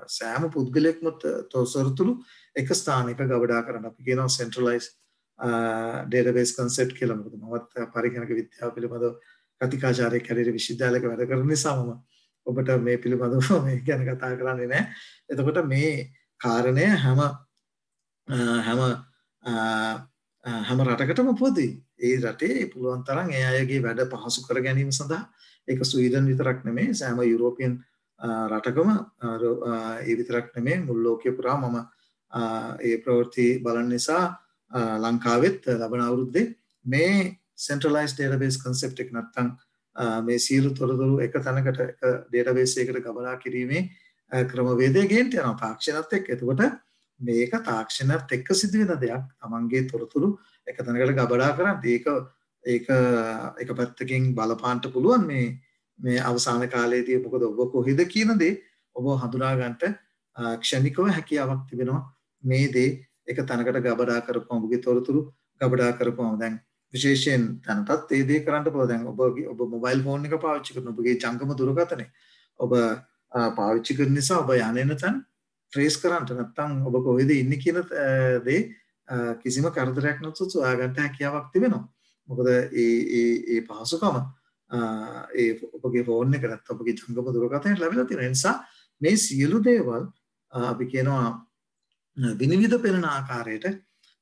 සෑම පුද්ගලයෙක්ම තොරතුරු එක ස්ථානයක ගබඩා කරන්න. අපි කියනවා centralized database concept කියලා. මොකද මමත් පරිගණක විද්‍යාව පිළිබඳව කතිකාචාර්යෙක් හැටියට විශ්වවිද්‍යාලයක වැඩ කරන නිසා මම ඔබට මේ පිළිබඳව මේ ගැන කතා කරන්නේ නැහැ. එතකොට මේ කාරණය හැම රටකටම පොදුයි. ඒ රටේ පුළුවන් තරම් ඒ අයගේ වැඩ පහසු කර ගැනීම සඳහා ඒක ස්වීඩන් විතරක් නෙමෙයි සෑම යුරෝපියන් රටකම ඒ විතරක් නෙමෙයි මුළු ලෝකෙ පුරා මම ඒ ප්‍රවෘත්ති බලන නිසා ලංකාවෙත් ලබන අවුරුද්දේ මේ centralized database concept එක නැත්තම් මේ සියලු තොරතුරු එක තැනකට එක database එකකට ගබඩා කිරීමේ ක්‍රමවේදය ගේන්න යනවා තාක්ෂණයත් එක්ක. එතකොට මේක තාක්ෂණයත් එක්ක සිදුවෙන දෙයක්. තමන්ගේ තොරතුරු එක තැනකට ගබඩා කරන් ඒක එක පැත්තකින් බලපාන්න පුළුවන් මේ අවසාන කාලයේදී මොකද ඔබ කොහෙද කියන දේ ඔබ හඳුනා ගන්නට ක්ෂණිකව හැකියාවක් තිබෙනවා. මේ දේ එක තැනකට ගබඩා කරපුවම ඔබගේ තොරතුරු ගබඩා කරපුවම දැන් විශේෂයෙන් දැනටත් ඒ දේ කරන්න පුළුවන්. දැන් ඔබ මොබයිල් ෆෝන් එක පාවිච්චි කරන ඔබගේ ජංගම දුරකථනය ඔබ පාවිච්චි කරන නිසා ඔබ යන්නේ නැතන් ට්‍රේස් කරන්න නැත්නම් ඔබ කොහෙද ඉන්නේ කියන දේ කිසිම කරදරයක් නැතුව සොයාගන්න හැකියාවක් තිබෙනවා. මොකද ඒ පහසුකම ඒ ඔබගේ ෆෝන් එක නැත්නම් ඔබගේ ජංගම දුරකථනයට ලැබිලා තියෙන නිසා මේ සියලු දේවල් අපි කියනවා විනිවිද පෙනෙන ආකාරයට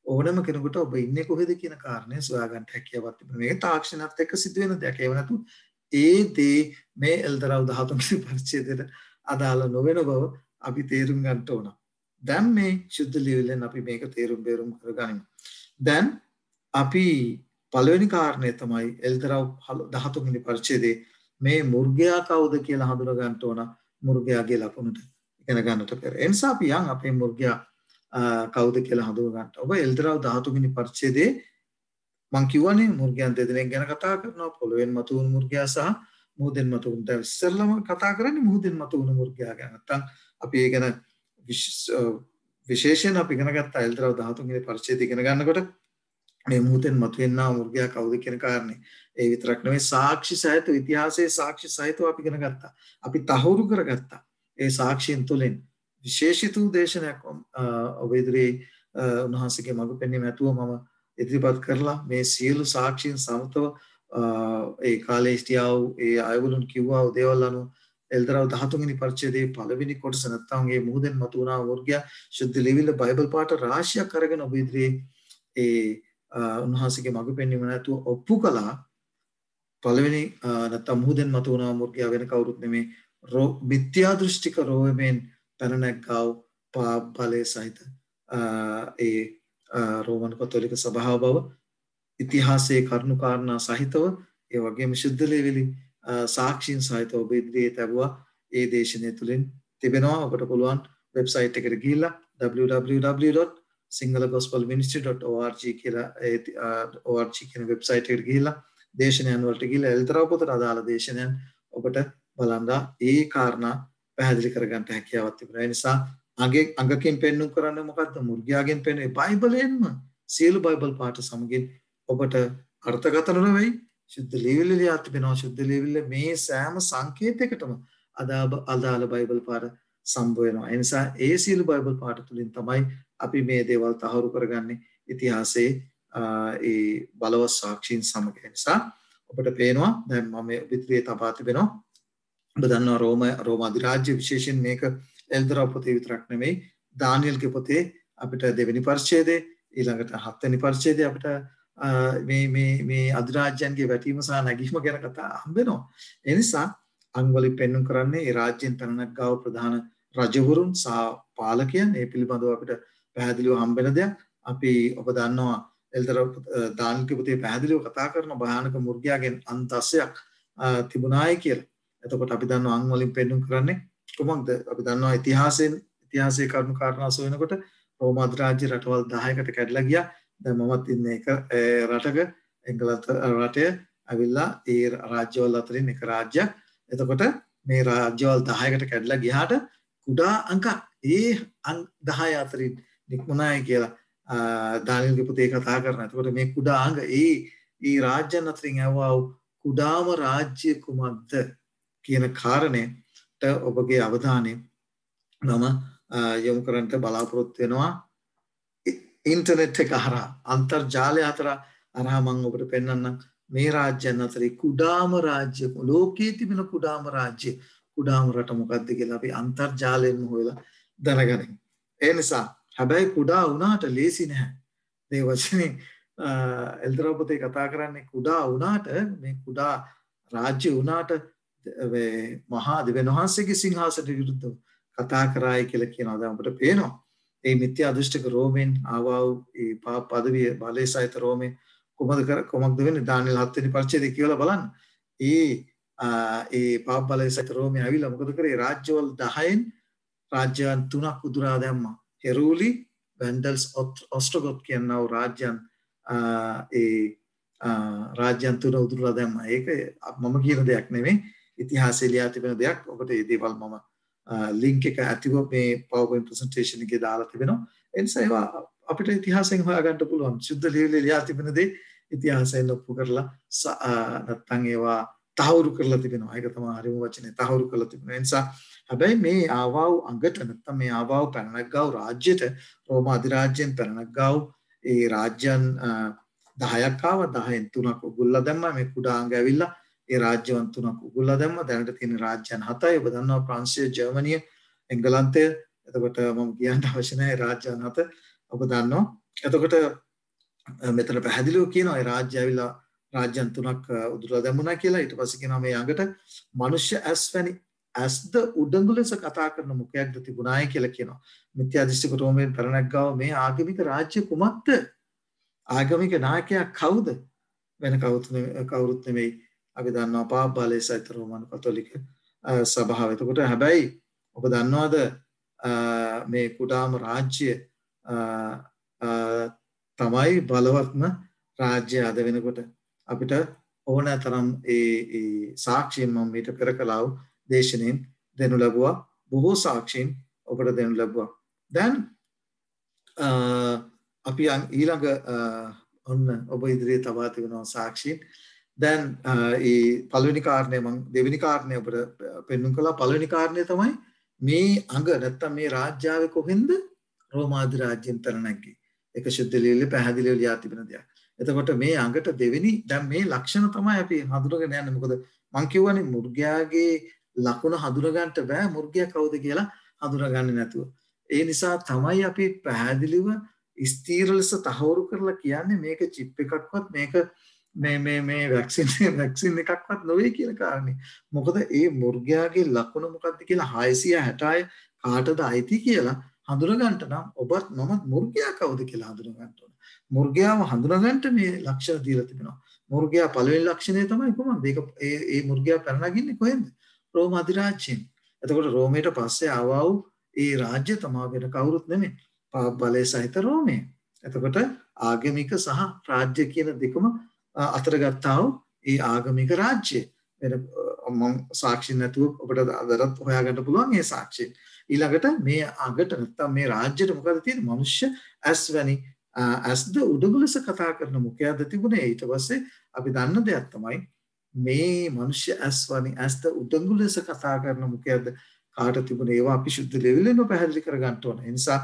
ඕනම කෙනෙකුට ඔබ ඉන්නේ කොහෙද කියන කාරණය සොයාගන්න හැකියාවක් තිබෙනවා. මේක තාක්ෂණයත් එක්ක සිදුවෙන දෙයක්. ඒව නැතු ඒ දේ මේ එල්දරව් 13 පරිච්ඡේදයට අදාළ නොවන බව අපි තේරුම් ගන්න ඕන. දැන් මේ සුද්ධ ලියවිල්ලෙන් අපි මේක තේරුම් කරගනිමු. දැන් අපි පළවෙනි කාරණය තමයි එල්දරව් 13 වෙනි පරිච්ඡේදයේ මේ මුර්ගයා කවුද කියලා හඳුනා ගන්න ඕන මුර්ගයාගේ ලකුණට ඉගෙන ගන්නට පෙර. ඒ නිසා අපි යන් අපේ මුර්ගයා කවුද කියලා හඳුනා ගන්න. ඔබ එල්දරව් 13 වෙනි පරිච්ඡේදයේ මං කියවනේ මුර්ගයන් දෙදෙනෙක් ගැන කතා කරනවා පොළොවෙන් මතුවුණු මුර්ගයා සහ මුහුදෙන් මතුවුණු. දැන් ඉස්සෙල්ලාම කතා කරන්නේ මුහුදෙන් මතුවුණු මුර්ගයා ගැන. නැත්තම් අපි ඒ ගැන විශේෂයෙන් අපි ඉගෙන ගත්ත එල්දරව් 13 වෙනි පරිච්ඡේදය ඉගෙන ගන්නකොට මේ මුහුදෙන් මතුවෙනා මුර්ගයා කවුද කියන කාරණේ. ඒ විතරක් නෙවෙයි සාක්ෂි සහිත ඉතිහාසයේ සාක්ෂි සහිතව අපි ඉගෙන ගත්තා. අපි තහවුරු කරගත්තා. ඒ සාක්ෂියන් තුලින් විශේෂිත දේශනයක් ඔබ ඉදිරියේ උන්වහන්සේගේ මඟ පෙන්වීම ඇතුව මම ඉදිරිපත් කරලා මේ සියලු සාක්ෂියන් සමතව ඒ කාලේ හිටියා වූ ඒ අයවලුන් කිව්වා වූ දේවල් අනුව එල්දරව් 13 වෙනි පරිච්ඡේදයේ පළවෙනි කොටස නැත්නම් ඒ මුහුදෙන් මතුවනා වර්ගයා ශුද්ධ ලිවිල බයිබල් පාඨ රාශියක් අරගෙන ඔබ ඉදිරියේ ඒ උන්වහන්සේගේ මඟ පෙන්වීම නැතුව ඔප්පු කළා. පළවෙනි නැත්නම් මුහුදෙන් මතුවනා වර්ගයා වෙන කවුරුත් නෙමේ මිත්‍යා දෘෂ්ටික රෝමෙන් පැනනැග්ගාව බලය සහිත ඒ රෝමන් කතෝලික සභාව බව ඉතිහාසයේ කරුණු කාරණා සහිතව ඒ වගේම ශුද්ධ ලිවිලි සාක්ෂීන් සහිතව ඔබ ඉදිරියේ තබුවා. ඒ දේශනය තුලින් තිබෙනවා. ඔබට පුළුවන් වෙබ්සයිට් එකට ගිහිල්ලා www.singalagospelministry.org කියලා org කියන වෙබ්සයිට් එකට ගිහිල්ලා දේශනයන් වලට ගිහිල්ලා එල්තරව පොතට අදාළ දේශනයන් ඔබට බලන්න ඒ කාරණා පැහැදිලි කරගන්න හැකියාවක් තිබෙනවා. ඒ නිසා අඟකින් පෙන්වු කරන්නේ මොකද්ද? මුර්ගයාගෙන් පෙන්වන්නේ බයිබලයෙන්ම සියලු බයිබල් පාඨ සමගින් ඔබට අර්ථකථන නෙවෙයි ශුද්ධ ලිවිලි ලියා තිබෙනවා. ශුද්ධ ලිවිලි මේ සෑම සංකේතයකටම අදාළ බයිබල් පාඨ සම්බ වෙනවා. ඒ නිසා ඒ සියලු බයිබල් පාඨ තුලින් තමයි අපි මේ දේවල් තහවුරු කරගන්නේ ඉතිහාසයේ ඒ බලවත් සාක්ෂීන් සමග. ඒ නිසා ඔබට පේනවා දැන් මම ඉදිරියේ තබා තිබෙනවා. ඔබ දන්නවා රෝම අධිරාජ්‍ය විශේෂයෙන් මේක එල්දරව් පොතේ විතරක් නෙමෙයි දානියෙල්ගේ පොතේ අපිට දෙවෙනි පරිච්ඡේදයේ ඊළඟට හත්වෙනි පරිච්ඡේදයේ අපිට මේ අධිරාජ්‍යයන්ගේ වැටීම සහ නැගීම ගැන කතා හම්බ වෙනවා. ඒ නිසා අංගවලින් පෙන්වු කරන්නේ ඒ රාජ්‍යයෙන් පැනනග්ගාව ප්‍රධාන රජවරුන් සහ පාලකයන් ඒ පිළිබඳව අපිට පැහැදිලිව හම්බ වෙන දෙයක්. අපි ඔබ දන්නවා එල්දරව් දානියෙල්ගේ පොතේ පැහැදිලිව කතා කරන භයානක මුර්ගයාගෙන් අන්තස්සයක් තිබුණායි කියලා. එතකොට අපි දන්නවා අංගවලින් පෙන්වු කරන්නේ කොහොමද? අපි දන්නවා ඉතිහාසයේ කරුණු කාරණා සොයනකොට රෝම අධිරාජ්‍ය රටවල් 10කට කැඩලා ගියා. දැන් මමත් ඉන්නේ එක රටක එංගලන්ත රටේ අවිල්ලා ඒ රාජ්‍යවල අතරින් එක රාජ්‍යයක්. එතකොට මේ රාජ්‍යවල් 10කට කැඩලා ගියාට කුඩා අංක ඒ 10 අතරින් නික්මුණායි කියලා දානියෙල්ගේ පොතේ කතා කරනවා. එතකොට මේ කුඩා අංග ඒ රාජ්‍යයන් අතරින් ඇවවා කුඩාම රාජ්‍ය කුමක්ද කියන කාරණයට ඔබගේ අවධානය මම යොමු කරන්න බලාපොරොත්තු වෙනවා. ඉන්ටර්නෙට් එක හරහා අන්තර්ජාලය හරහා මම ඔබට පෙන්වන්නම් මේ රාජ්‍යයන් අතරේ කුඩාම රාජ්‍ය ලෝකයේ තිබෙන කුඩාම රාජ්‍ය කුඩාම රට මොකක්ද කියලා අපි අන්තර්ජාලයෙන්ම හොයලා දැනගනිමු. ඒ නිසා හැබැයි කුඩා වුණාට ලේසි නැහැ. මේ වචනේ එල්දරව් පොතේ කතා කරන්නේ කුඩා වුණාට මේ කුඩා රාජ්‍ය වුණාට මහා දෙවියන් වහන්සේගේ සිංහාසනයට විරුද්ධව කතා කරායි කියලා කියනවා. දැන් අපිට පේනවා ඒ මිත්‍යා දෘෂ්ටික රෝමෙන් ආවා වූ ඒ පාප පදවිය බලය සහිත රෝමෙන් කොමක්ද වෙන්නේ? දානියෙල් 7 වෙනි පරිච්ඡේදය කියලා බලන්න. ඒ පාප බලය සහිත රෝමෙන් ආවිලා මොකද කරේ? රාජ්‍යවල 10න් රාජ්‍යයන් 3ක් උදුරා දැම්මා. හෙරූලි, වැන්ඩල්ස්, ඔස්ට්‍රොගොත් කියනවා රාජ්‍යයන් රාජ්‍යයන් 3 උදුරලා දැම්මා. ඒක මම කියන දෙයක් නෙමෙයි. ඉතිහාසයේ ලියා තිබෙන දෙයක්. ඔබට මේ දේවල් මම ලින්ක් එක ඇතිව මේ PowerPoint presentation එකේ දාලා තිබෙනවා. ඒ නිසා ඒවා අපිට ඉතිහාසයෙන් හොයාගන්න පුළුවන්. ශුද්ධ ලියවිලි ලියා තිබෙන දේ ඉතිහාසයෙන් ඔප්පු කරලා නැත්තම් ඒවා තහවුරු කරලා තිබෙනවා. ඒක තමයි හරිම වචනේ තහවුරු කරලා තිබෙනවා. ඒ නිසා හැබැයි මේ ආවාව් අඟට නැත්තම් මේ ආවාව් පැනනග්ගාව රාජ්‍යයට රෝම අධිරාජ්‍යයෙන් පැනනග්ගාව ඒ රාජ්‍යයන් 10ක් ආවා. 10න් 3ක් උගුල්ලා දැම්මා. මේ කුඩා අංග ඇවිල්ලා ඒ රාජ්‍යවන් 3ක් උගුල්ලා දැම්මා. දැනට තියෙන රාජ්‍යයන් 7යි. ඔබ දන්නවා ප්‍රංශය, ජර්මනිය, එංගලන්තය. එතකොට මම කියන්න අවශ්‍ය නැහැ රාජ්‍යයන් 7. ඔබ දන්නවා. එතකොට මෙතන පැහැදිලිව කියනවා ඒ රාජ්‍ය ඇවිල්ලා රාජ්‍යයන් 3ක් උදුරලා දැම්මුණා කියලා. ඊට පස්සේ කියනවා මේ අඟට මනුෂ්‍ය ඇස්ද උඩඟු ලෙස කතා කරන මුඛයක්ද තිබුණායි කියලා කියනවා. මිත්‍යා දෘෂ්ටික රෝමයෙන් පැනනග්ගාව මේ ආගමික රාජ්‍ය කුමක්ද? ආගමික නායකයා කවුද? වෙන කවුරුත් නෙමෙයි. අපි දන්නවා පාප බලය සහිත රෝමන් කතෝලික සභාව. එතකොට හැබැයි ඔබ දන්නවද මේ කුඩාම රාජ්‍ය තමයි බලවත්ම රාජ්‍ය අද වෙනකොට අපිට ඕන තරම් ඒ සාක්ෂීන් මම මීට පෙර කළා දේශනෙන් දෙනු ලැබුවා බොහෝ සාක්ෂීන් ඔබට දෙනු ලැබුවා දැන් අපි ඊළඟ ඔන්න ඔබ ඉදිරියේ තබා තිබෙනවා සාක්ෂීන් දැන් ඒ පළවෙනි කාරණය මම දෙවෙනි කාරණය ඔබට පෙන්වන්න කළා පළවෙනි කාරණය තමයි මේ අඟ නැත්තම් මේ රාජ්‍යාවේ කොහෙන්ද රෝමාදි රාජ්‍යයෙන් තරණක්ගේ ඒක ශුද්ධ ලියවිල්ලේ පැහැදිලිව ලියා තිබෙන දෙයක්. එතකොට මේ අඟට දෙවෙනි දැන් මේ ලක්ෂණ තමයි අපි හඳුනගෙන යන්නේ මොකද මම කියවනේ මුර්ගයාගේ ලකුණ හඳුන ගන්නට බෑ මුර්ගයා කවුද කියලා හඳුනගන්නේ නැතුව. ඒ නිසා තමයි අපි පැහැදිලිව ස්ථීර ලෙස තහවුරු කරලා කියන්නේ මේක චිප් එකක්වත් මේක මේ වැක්සින් එකක්වත් නොවේ කියලා කාරණේ. මොකද ඒ මුර්ගයාගේ ලකුණ මොකක්ද කියලා 666 කාටද අයිති කියලා හඳුන ගන්නට නම් ඔබත් මමත් මුර්ගයා කවුද කියලා හඳුන ගන්න ඕන. මුර්ගයාව හඳුන ගන්නට මේ ලක්ෂණ දීලා තිබෙනවා. මුර්ගයා පළවෙනි ලක්ෂණය තමයි කොහොමද? ඒක ඒ මුර්ගයා පැනනගින්නේ කොහෙන්ද? රෝම අධිරාජ්‍යයෙන්. එතකොට රෝමයට පස්සේ ආවා වූ ඒ රාජ්‍ය තමයි වෙන කවුරුත් නෙමෙයි. බලය සහිත රෝමය. එතකොට ආගමික සහ රාජ්‍ය කියන දෙකම අතර ගත්තා වූ ඒ ආගමික රාජ්‍ය. වෙන මම සාක්ෂි නැතුව ඔබට අදටත් හොයාගන්න පුළුවන් මේ සාක්ෂි. ඊළඟට මේ අගට නැත්තම් මේ රාජ්‍යයට මොකද තියෙන්නේ? මනුෂ්‍ය ඇස් වැනි ඇස්ද උඩඟු ලෙස කතා කරන මුඛයක්ද තිබුණේ. ඊට පස්සේ අපි දන්න දෙයක් තමයි මේ මනුෂ්‍ය ඇස් වැනි ඇස්ද උඩඟු ලෙස කතා කරන මුඛයක්ද කාට තිබුණේ. ඒවා අපි ශුද්ධ ලෙවිලෙම පැහැදිලි කර ගන්න ඕන. ඒ නිසා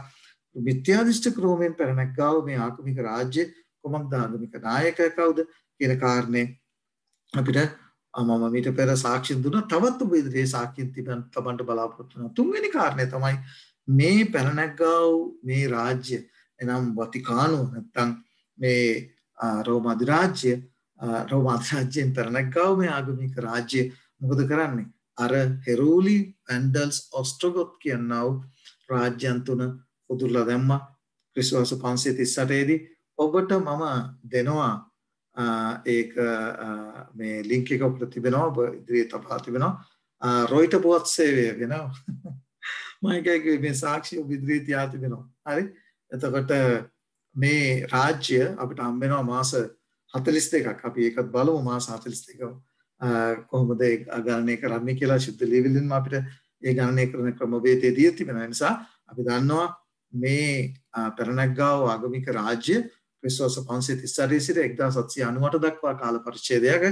මිත්‍යාදිෂ්ඨ ක්‍රෝමෙන් පැනනග්ගාව මේ ආගමික රාජ්‍ය කොමක්ද ආගමික නායකයා කවුද කියන කාරණේ අපිට මම මීට පෙර සාක්ෂි දුන්නා. තවත් ඔබ ඉදිරියේ සාක්ෂි තිබන්න බලාපොරොත්තු වෙනවා. තුන්වෙනි කාරණේ තමයි මේ පැනනග්ගාව මේ රාජ්‍ය එනම් වතිකානුව නැත්තම් මේ රෝම අධිරාජ්‍යයෙන් පැනනග්ගාව මේ ආගමික රාජ්‍ය මොකද කරන්නේ? අර හෙරෝලි වැන්ඩල්ස් ඔස්ට්‍රොගොත් කියනවා රාජ්‍යයන් තුන උදුරලා දැම්මා. ක්‍රිස්තුවර්ෂ 538 දී ඔබට මම දෙනවා ඒක මේ ලින්ක් එක ඔබට තිබෙනවා ඔබ ඉදිරියේ තබා තිබෙනවා රොයිටර් පුවත් සේවය වෙනවා මම එකයි මේ සාක්ෂි ඔබ ඉදිරියේ තියා තිබෙනවා හරි එතකොට මේ රාජ්‍ය අපිට හම්බ වෙනවා මාස 42ක් අපි ඒකත් බලමු මාස 42ක කොහොමද ඒ ගණනය කරන්නේ කියලා ශුද්ධ ලියවිල්ලෙන්ම අපිට ඒ ගණනය කරන ක්‍රමවේදය දී තිබෙනවා නිසා අපි දන්නවා මේ පෙරණැග්ගාව ආගමික රාජ්‍ය ක්‍රිස්තුවර්ෂ 538 සිට 1798 දක්වා කාල පරිච්ඡේදයක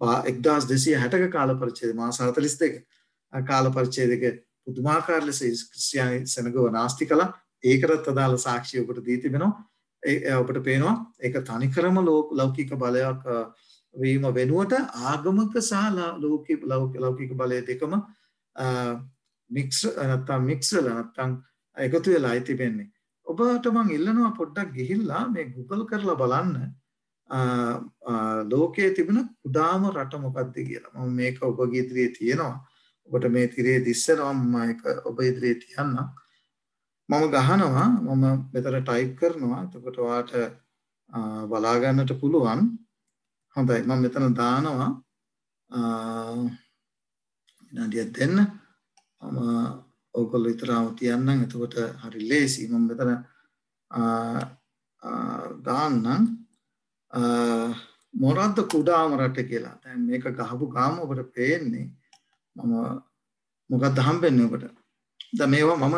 1260ක කාල පරිච්ඡේද මාස 42ක කාල පරිච්ඡේදයක පුදුමාකාර ලෙස ක්‍රිස්තියානි සෙනගව නාස්ති කළා. ඒකටත් අදාළ සාක්ෂි ඔබට දී තිබෙනවා. ඔබට පේනවා ඒක තනිකරම ලෞකික බලයක් වීම වෙනුවට ආගමික සහ ලෞකික බලය දෙකම මික්ස් නැත්නම් එකතු වෙලා තිබෙන්නේ. ඔබට මම ඉල්ලනවා පොඩ්ඩක් ගිහිල්ලා මේ Google කරලා බලන්න ලෝකයේ තිබෙන කුඩාම රට මොකක්ද කියලා. මම මේක ඔබගේ ඉදිරියේ තියෙනවා. ඔබට මේ තිරේ දිස්සනවා මම ඒක ඔබ ඉදිරියේ තියන්නම්. මම ගහනවා මම මෙතන ටයිප් කරනවා. එතකොට ඔයාට බලා ගන්නට පුළුවන්. හොඳයි මම මෙතන දානවා විනාඩියක් දෙන්න. මම ඔයගොල්ලෝ විතරම තියන්නම්. එතකොට හරි ලේසි. මම මෙතන දාන්නම් මොකද්ද කුඩාම රට කියලා. දැන් මේක ගහපු ගාම ඔබට පේන්නේ මම මොකක්ද හම්බෙන්නේ ඔබට. දැන් මේවා මම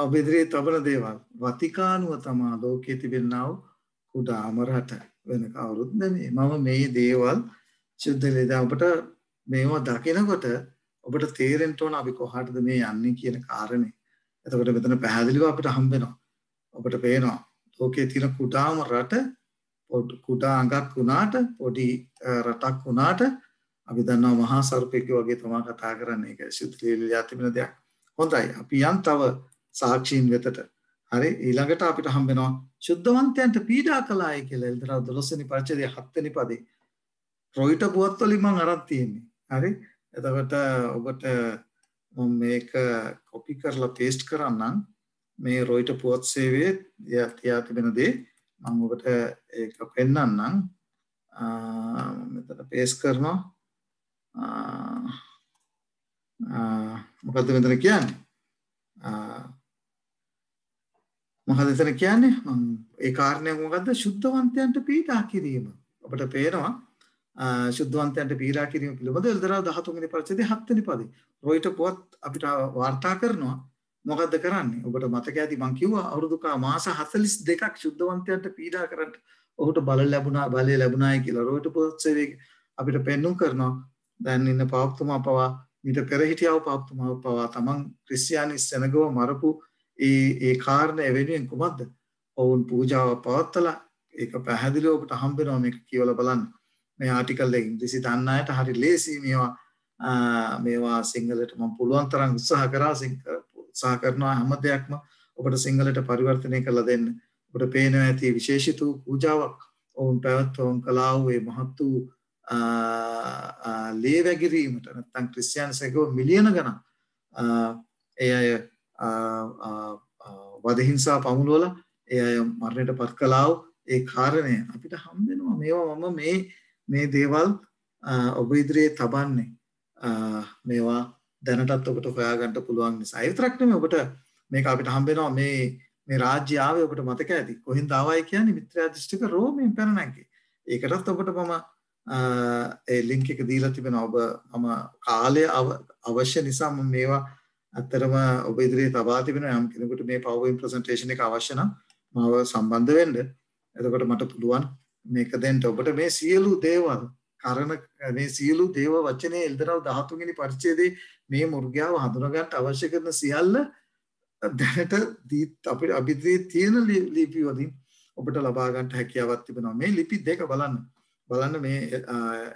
ඔබ ඉදිරියේ තබන දේවල්. වතිකානුව තමයි ලෝකයේ තිබෙනා වූ කුඩාම රට. වෙන කවුරුත් නෙමෙයි. මම මේ දේවල් සුද්ධලේ දැන් ඔබට මේවා දකිනකොට ඔබට තේරෙන්න ඕන අපි කොහාටද මේ යන්නේ කියන කාරණේ. එතකොට මෙතන පැහැදිලිව අපිට හම්බ වෙනවා. ඔබට පේනවා ලෝකයේ තියෙන කුඩාම රට කුඩා අඟක් වුණාට පොඩි රටක් වුණාට අපි දන්නවා මහා සර්පෙක් වගේ තමයි කතා කරන්නේ. ඒක සුද්ධලේ තිබෙන දෙයක්. හොඳයි අපි යන් තව සාක්ෂීන් වෙතට. හරි ඊළඟට අපිට හම්බ වෙනවා සුද්ධවන්තයන්ට පීඩා කළායි කියලා එල්දරා 12 වෙනි පරිච්ඡේදයේ 7 වෙනි පදේ. රොයිටර් පුවත් වලින් මම අරන් තියෙන්නේ. හරි එතකොට ඔබට මම මේක කොපි කරලා පේස්ට් කරන්නම් මේ රොයිටර් පුවත් සේවයේ තියා තිබෙන දේ මම ඔබට ඒක පෙන්නන්නම් මෙතන පේස්ට් කරනවා මොකද්ද මෙතන කියන්නේ මොකද එතන කියන්නේ ඒ කාරණය මොකද්ද සුද්ධවන්තයන්ට පීඩා කිරීම. අපිට පේනවා සුද්ධවන්තයන්ට පීඩා කිරීම පිළිබඳ එල්දරා 13 වෙනි පරිච්ඡේදයේ 7 වෙනි පදේ. රොයිට පුවත් අපිට වාර්තා කරනවා මොකද්ද කරන්නේ? ඔබට මතක ඇති මං කිව්වා අවුරුදු මාස 42ක් සුද්ධවන්තයන්ට පීඩා කරන්න ඔහුට බලය ලැබුණායි කියලා. රොයිට පුවත් අපිට පෙන්눔 කරනවා දැන් ඉන්න පාප්තුමා පවා ඊට පෙර හිටියව පාප්තුමා පවා තමන් ක්‍රිස්තියානි සෙනගව මරපු ඒ කාරණය වෙනුවෙන් කුමක්ද? ඔවුන් පූජාව පවත්වලා ඒක පැහැදිලිව ඔබට හම්බ වෙනවා මේක කියවලා බලන්න. මේ ආටිකල් එක ඉංග්‍රීසි දන්න අයට හරි ලේසි මේවා සිංහලට මම පුළුවන් තරම් උත්සාහ කරනවා හැම දෙයක්ම ඔබට සිංහලට පරිවර්තනය කරලා දෙන්න. ඔබට පේනවා ඇති විශේෂිත පූජාවක් ඔවුන් පැවැත්වුම් කළා වූ මේ මහත් වූ ලේ වැගිරීමට නැත්නම් ක්‍රිස්තියානිසකව මිලියන ගණන් ඒ අය වද හිංසා පමුණුවලා ඒ අය මරණයට පත් කළා වූ ඒ කාරණය අපිට හම් වෙනවා. මේවා මම මේ දේවල් ඔබ ඉදිරියේ තබන්නේ මේවා දැනටත් ඔබට හොයාගන්න පුළුවන් නිසා. ඒ විතරක් නෙමෙයි ඔබට මේක අපිට හම් වෙනවා මේ රාජ්‍ය ආවේ ඔබට මතක ඇති. කොහෙන්ද ආවයි කියන්නේ මිත්‍යා දෘෂ්ටික රෝමයෙන් පැන නැග්ගේ. ඒකටත් ඔබට මම ඒ ලින්ක් එක දීලා තිබෙනවා. මම කාලය අවශ්‍ය නිසා මම මේවා අත්‍තරම ඔබ ඉදිරියේ තබා තිබෙනවා. යම් කෙනෙකුට මේ PowerPoint presentation එක අවශ්‍ය නම් මාව සම්බන්ධ වෙන්න. එතකොට මට පුළුවන් මේක දෙන්න. ඔබට මේ සියලු දේවල් මේ සියලු දේව වචනේ එල්දරව් 13 වෙනි පරිච්ඡේදයේ මේ මුර්ගයාව හඳුනා ගන්න අවශ්‍ය කරන සියල්ල දැනට අපිට අභිද්‍රේ තියෙන ලිපි වලින් ඔබට ලබා ගන්න හැකියාවක් තිබෙනවා. මේ ලිපි දෙක බලන්න මේ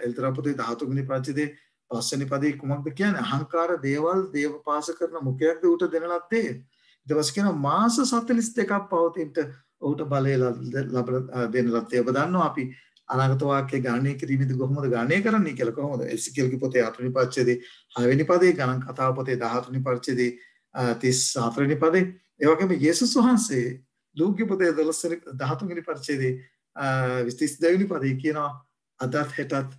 එල්දරව් පොතේ 13 වෙනි පරිච්ඡේදයේ 5 වෙනි පදේ කුමක්ද කියන්නේ? අහංකාර දේවල් දේවපාස කරන මුඛයක්ද ඌට දෙන ලද්දේ. ඊට පස්සේ කියනවා මාස 42ක් පවතිනට ඌට බලය දෙන ලද්දේ. ඔබ දන්නවා අපි අනාගත වාක්‍ය ගණනය කිරීමේදී කොහොමද ගණනය කරන්නේ කියලා කොහොමද? එස්කේල්ගේ පොතේ 8 වෙනි පරිච්ඡේදයේ 6 වෙනි පදේ, ගණන් කතාව පොතේ 14 වෙනි පරිච්ඡේදයේ 34 වෙනි පදේ, ඒ වගේම යේසුස් වහන්සේ ලූකා පොතේ 13 වෙනි පරිච්ඡේදයේ 32 වෙනි පදේ කියනවා අදත් හෙටත්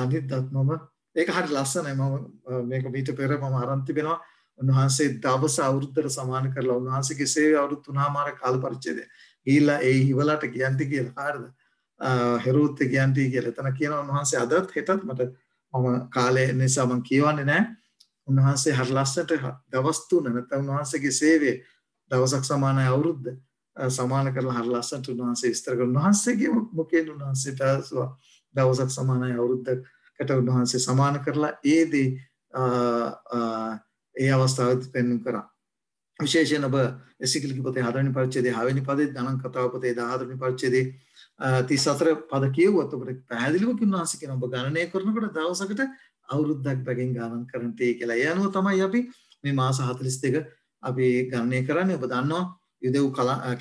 අනිද්දත් මම ඒක හරි ලස්සනයි. මම මේක මීට පෙර මම අරන් තිබෙනවා. උන්වහන්සේ දවස අවුරුද්දට සමාන කරලා උන්වහන්සේගේ සේවය අවුරුදු 3මාර කාල පරිච්ඡේදය. ගිහිල්ලා ඒ හිවලට කියන්ති කියලා හරිද? හෙරෝත් කියන්ති කියලා. එතන කියනවා උන්වහන්සේ අදත් හෙටත් මම කාලය නිසා මම කියවන්නේ නැහැ. උන්වහන්සේ හරි ලස්සනට දවස් 3 නැත්නම් උන්වහන්සේගේ සේවය දවසක් සමානයි අවුරුද්ද සමාන කරලා හරි ලස්සනට උන්වහන්සේ විස්තර කරනවා. උන්වහන්සේගේ මොකෙන් උන්වහන්සේ පැවසුවා දවසක් සමානයි අවුරුද්දකට උන්වහන්සේ සමාන කරලා ඒ අවස්ථාවෙත් පෙන්වන්න කරා. විශේෂයෙන් ඔබ එසිකිල්ගේ පොතේ 4 වෙනි පරිච්ඡේදයේ 6 වෙනි පදේ, ගණන් කතාව පොතේ 14 වෙනි පරිච්ඡේදයේ 34 පද කියුවත් ඔබට පැහැදිලිව උන්වහන්සේ කියන ඔබ ගණනය කරනකොට දවසකට අවුරුද්දක් බැගින් ගණන් කරන්න තියෙයි කියලා. ඒ අනුව තමයි අපි මේ මාස 42 අපි ගණනය කරන්නේ. ඔබ දන්නවා යුදෙව්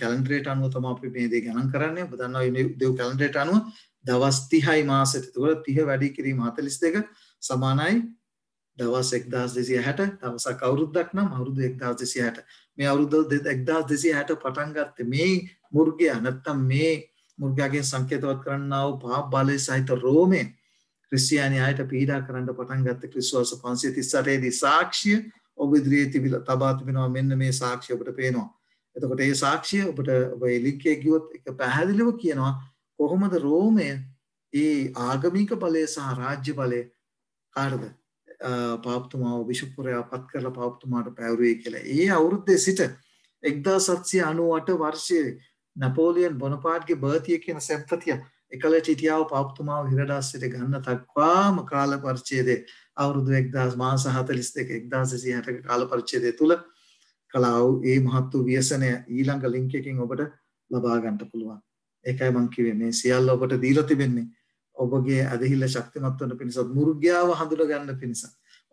කැලෙන්ඩරයට අනුව තමයි අපි මේ දේ ගණන් කරන්නේ. ඔබ දන්නවා යුදෙව් කැලෙන්ඩරයට අනුව දවස් 30යි මාසෙට. ඒතකොට 30 වැඩි කිරීම 42 සමානයි දවස් 1260. දවසක් අවුරුද්දක් නම් අවුරුදු 1260. මේ අවුරුදු 1260 පටන් ගත්තේ මේ මුර්ගයා නැත්තම් මේ මුර්ගයාගෙන් සංකේතවත් කරන්නා වූ පාප බලය සහිත රෝමේ ක්‍රිස්තියානි අයට පීඩා කරන්න පටන් ගත්ත ක්‍රිස්තුවර්ෂ 538 දී සාක්ෂිය ඔබ ඉදිරියේ තිබිලා තබා තිබෙනවා. මෙන්න මේ සාක්ෂිය ඔබට පේනවා. එතකොට මේ සාක්ෂිය ඔබ ඒ ලින්ක් එකේ ගියොත් ඒක පැහැදිලිව කියනවා කොහොමද රෝමය ඒ ආගමික බලය සහ රාජ්‍ය බලය කාටද පාප්තුමාව බිෂප්වරයා පත් කරලා පාප්තුමාට පැවරුවේ කියලා. ඒ අවුරුද්දේ සිට 1798 වර්ෂයේ නැපෝලියන් බොනපාර්ට්ගේ බර්තිය කියන සෙම්පතිය එකලට හිටියාව පාප්තුමාව හිරඩාස්සට ගන්න තක්වාම කාල පරිච්ඡේදයේ අවුරුදු 1000 මාස 42 1660 කාල පරිච්ඡේදය තුල කලාව ඒ මහත් වූ ව්‍යසනය ඊළඟ ලින්ක් එකකින් ඔබට ලබා ගන්න පුළුවන්. ඒකයි මම කිව්වේ මේ සියල්ල ඔබට දීලා තිබෙන්නේ ඔබගේ ඇදහිල්ල ශක්තිමත් වන පිණිස, මුර්ගයාව හඳුනා ගන්න පිණිස.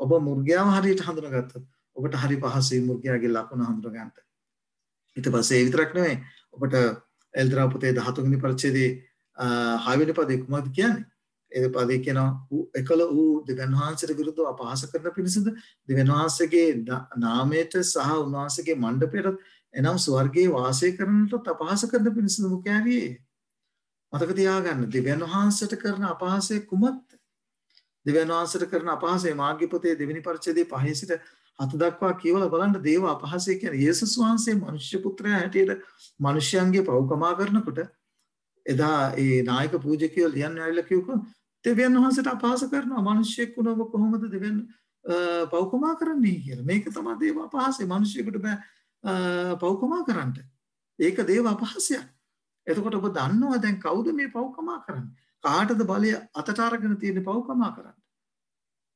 ඔබ මුර්ගයාව හරියට හඳුනාගත්තොත් ඔබට හරි පහසුයි මුර්ගයාගේ ලක්ෂණ හඳුනා ගන්නට. ඊට පස්සේ ඒ විතරක් නෙවෙයි ඔබට එල්දරා පොතේ 13 වෙනි පරිච්ඡේදයේ 6 වෙනි පදේ කුමක්ද කියන්නේ? ඒ පදේ කියනවා එකල වූ දෙවියන් වහන්සේට විරුද්ධව අපහාස කරන පිණිසද දෙවියන් වහන්සේගේ නාමයට සහ උන්වහන්සේගේ මණ්ඩපයට එනම් ස්වර්ගයේ වාසය කරනට අපහාස කරන පිණිසද මුඛ්‍යාරියේ. මතක තියාගන්න දෙවියන් වහන්සේට කරන අපහාසය කුමක්ද? දෙවියන් වහන්සේට කරන අපහාසය මාර්ගය පොතේ 2 වෙනි පරිච්ඡේදයේ 5 සිට හත දක්වා කියවලා බලන්න දේව අපහාසය කියන්නේ යේසුස් වහන්සේ මනුෂ්‍ය පුත්‍රයා හැටියට මිනිස්යන්ගේ පව්කමා කරනකොට එදා ඒ නායක පූජකයෝ ලියන්න ඇවිල්ලා කිව්කෝ දෙවියන් වහන්සේට අපහාස කරනවා මිනිස්සෙක් වුණොත් කොහොමද දෙවියන් පව්කමා කරන්නේ කියලා. මේක තමයි දේව අපහාසය. මිනිස්සුෙකුට බෑ පව්කමා කරන්න. ඒක දේව අපහාසයක්. එතකොට ඔබ දන්නවා දැන් කවුද මේ පව්කමා කරන්නේ? කාටද බලය අතට අරගෙන තියෙන පව්කමා කරන්නේ?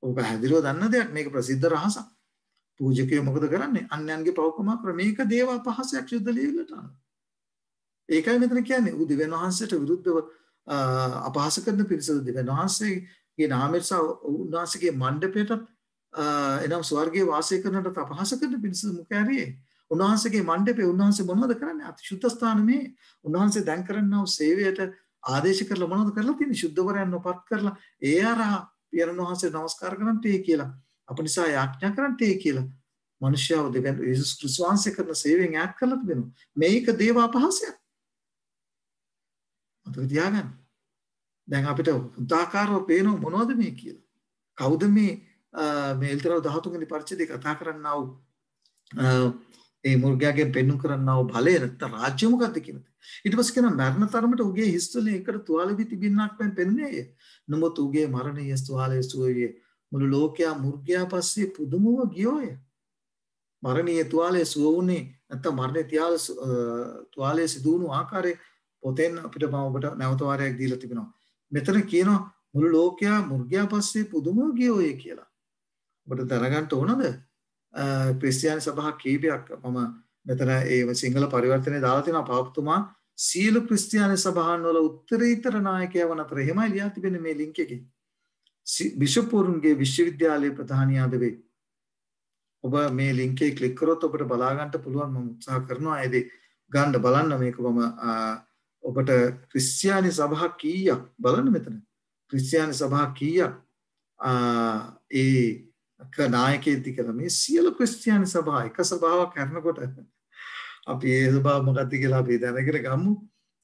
ඔබ පැහැදිලිව දන්න දෙයක් මේක ප්‍රසිද්ධ රහසක්. පූජකයෝ මොකද කරන්නේ? අන්‍යයන්ගේ පව්කමා කර මේක දේව අපහාසයක් යුද්ධ ලියවිලට අනුව. ඒකයි මෙතන කියන්නේ ඌ දෙවියන් වහන්සේට විරුද්ධව අපහාස කරන පිරිසද දෙවියන් වහන්සේගේ නාමයට සහ උන්වහන්සේගේ මණ්ඩපයටත් එනම් ස්වර්ගයේ වාසය කරනට අපහාස කරන පිරිසද මුඛාරියේ උන්වහන්සේගේ මණ්ඩපේ උන්වහන්සේ මොනවද කරන්නේ? අතිශුද්ධ ස්ථානමේ උන්වහන්සේ දැන් කරන්නා සේවයට ආදේශ කරලා මොනවද කරලා තියෙන්නේ? ශුද්ධවරයන් නොපත් කරලා ඒ ආරහා පියරණ වහන්සේ නමස්කාර කරන්නටේ කියලා අප නිසා යාඥා කරන්නටේ කියලා මනුෂ්‍යව දෙවියන් යේසුස් ක්‍රිස්තුස් වහන්සේ කරන සේවයෙන් ඈත් කරලා තිබෙනවා. මේක දේව අපහාසයක්. මතක තියාගන්න. දැන් අපිට උදාකාරව පේනව මොනවද මේ කියලා. කවුද මේ එල්තරව 13 වෙනි පරිච්ඡේදයේ කතා කරන්නා වූ ඒ මුර්ගයාගෙන් පෙන්වු කරන්නා වූ බලය නැත්නම් රාජ්‍ය මොකද්ද කියනද? ඊට පස්සේ කියන මරණ තරමට උගේ හිස්වලින් එකට තුවාල වී තිබෙන්නක් මෙන් පෙනුනේය. නමුත් උගේ මරණීය තුවාලයේ සුවයේ මුළු ලෝකයා මුර්ගයා පස්සේ පුදුමව ගියෝය. මරණීය තුවාලයේ සුව වුණේ නැත්නම් මරණීය තුවාලයේ සිදු වුණු ආකාරය පොතෙන් අපිට මම ඔබට නැවත වාරයක් දීලා තිබෙනවා. මෙතන කියනවා මුළු ලෝකයා මුර්ගයා පස්සේ පුදුමව ගියෝය කියලා. ඔබට දැනගන්න ඕනද? ක්‍රිස්තියානි සභා කීපයක් මම මෙතන ඒ සිංහල පරිවර්තනයේ දාලා තියෙනවා. පාපතුමා සීල ක්‍රිස්තියානි සභාන් වල උත්තරීතර නායකයන් අතර එහෙමයි ලියා තිබෙන්නේ මේ ලින්ක් එකේ. බිෂප්වරුන්ගේ විශ්වවිද්‍යාලයේ ප්‍රධානියාද වේ. ඔබ මේ ලින්ක් එකේ ක්ලික් කරොත් ඔබට බලා ගන්න පුළුවන්. මම උත්සාහ කරනවා ඒදී ගන්න බලන්න මේක මම ඔබට ක්‍රිස්තියානි සභා කීයක් බලන්න මෙතන. ක්‍රිස්තියානි සභා කීයක් ඒ නායකයෙක්ද කියලා මේ සියලු ක්‍රිස්තියානි සභා එක සභාවක් කරනකොට අපි ඒ සභාව මොකක්ද කියලා අපි දැනගෙන ගමු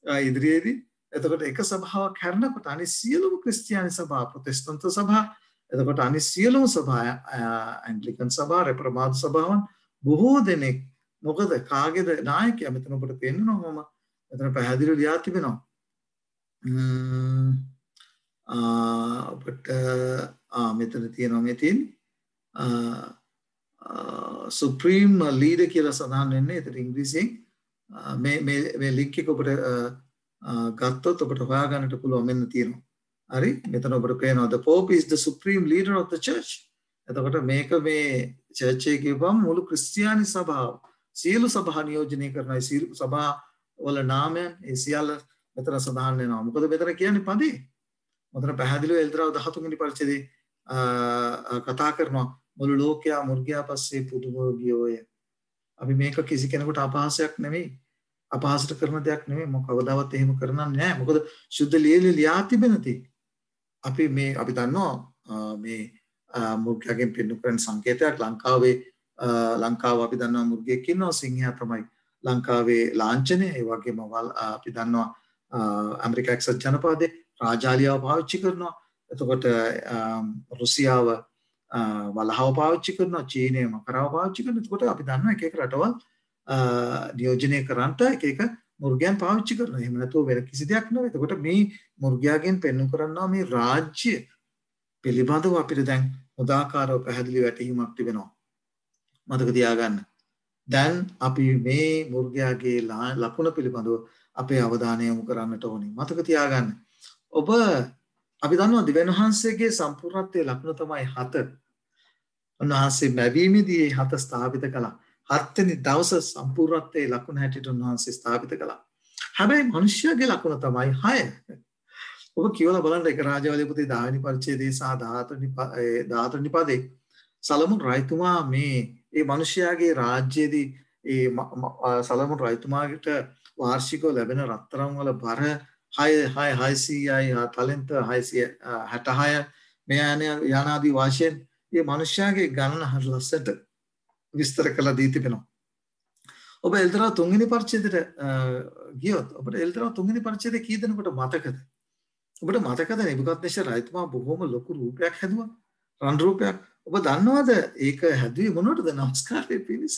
ඉදිරියේදී. එතකොට එක සභාවක් කරනකොට අනිත් සියලුම ක්‍රිස්තියානි සභා ප්‍රොටෙස්ටන්ත සභා එතකොට අනිත් සියලුම සභා ඇන්ග්ලිකන් සභා රෙප්‍රමාද සභාවන් බොහෝ දෙනෙක් මොකද කාගේද නායකයා මෙතන ඔබට පෙන්නනවා. මම මෙතන පැහැදිලිව ලියා තිබෙනවා. ඔබට මෙතන තියෙනවා මේ තියෙන්නේ සුප්‍රීම් ලීඩර් කියලා සඳහන් වෙන්නේ. ඒතර ඉංග්‍රීසියෙන් මේ ලින්ක් එක ඔබට ගත්තොත් ඔබට හොයාගන්නට පුළුවන්. මෙන්න තියෙනවා. හරි මෙතන ඔබට පේනවා the pope is the supreme leader of the church. එතකොට මේක මේ church එකේ කියපම් මුළු ක්‍රිස්තියානි සභාව සියලු සභා නියෝජනය කරන සියලු සභා වල නාමයන් ඒ සියල්ල මෙතන සඳහන් වෙනවා. මොකද මෙතන කියන්නේ පදේ. මෙතන පැහැදිලිව එල්තරව 13 වෙනි පරිච්ඡේදයේ කතා කරනවා මුළු ලෝකයා මුර්ගයා පස්සේ පුදුමව ගියෝය. අපි මේක කිසි කෙනෙකුට අපහාසයක් නෙමෙයි. අපහාසට කරන දෙයක් නෙමෙයි. මොකද කවදාවත් එහෙම කරන්නේ නැහැ. මොකද සුද්ධ ලියා තිබෙන තේ. අපි දන්නවා මේ මුර්ගයාගෙන් පෙන්වු කරන සංකේතයක් ලංකාව අපි දන්නවා මුර්ගයෙක් ඉන්නවා. සිංහයා තමයි ලංකාවේ ලාංඡනය. ඒ වගේම අපි දන්නවා ඇමරිකා එක්සත් ජනපදයේ රාජාලියාව පාවිච්චි කරනවා. එතකොට රුසියාව වලහාව පාවිච්චි කරනවා. චීනය මකරාව පාවිච්චි කරනවා. එතකොට අපි දන්නවා එක එක රටවල් නියෝජනය කරන්නට එක එක මුර්ගයන් පාවිච්චි කරනවා. එහෙම නැතුව වෙන කිසි දෙයක් නෙවෙයි. එතකොට මේ මුර්ගයාගෙන් පෙන්වු කරනවා මේ රාජ්‍ය පිළිබඳව අපිට දැන් උදාකාරව පැහැදිලි වැටහීමක් තිබෙනවා. මතක තියාගන්න. දැන් අපි මේ මුර්ගයාගේ ලකුණ පිළිබඳව අපේ අවධානය යොමු කරන්නට ඕනේ. මතක තියාගන්න. අපි දන්නවා දෙවියන් වහන්සේගේ සම්පූර්ණත්වයේ ලකුණ තමයි 7. උන්වහන්සේ මැවීමේදී 7 ස්ථාපිත කළා. 7 වෙනි දවස සම්පූර්ණත්වයේ ලකුණ හැටියට උන්වහන්සේ ස්ථාපිත කළා. හැබැයි මිනිස්යාගේ ලකුණ තමයි 6. ඔබ කියවලා බලන්න එක රාජවැලේ පුතේ 10 වෙනි පරිච්ඡේදයේ සහ 14 වෙනි පදේ සලමුන් රජතුමා මේ මිනිස්යාගේ රාජ්‍යයේදී සලමුන් රජතුමාට වාර්ෂිකව ලැබෙන රත්තරන් වල බර 600යි තලෙන්ත 666 මේ යනාදී වශයෙන් මේ මිනිස්යාගේ ගණන හරි ලස්සට විස්තර කළා දී තිබෙනවා. ඔබ එල්තරා 3 වෙනි පරිච්ඡේදයට ගියොත් ඔබට එල්තරා 3 වෙනි පරිච්ඡේදයේ කී දෙනෙකුට මතකද? ඔබට මතකද නෙබුකද්නෙසර් රජතුමා බොහොම ලොකු රූපයක් හැදුවා. රන් රූපයක්. ඔබ දන්නවද ඒක හැදුවේ මොනවටද? නමස්කාරයේ පිණිස.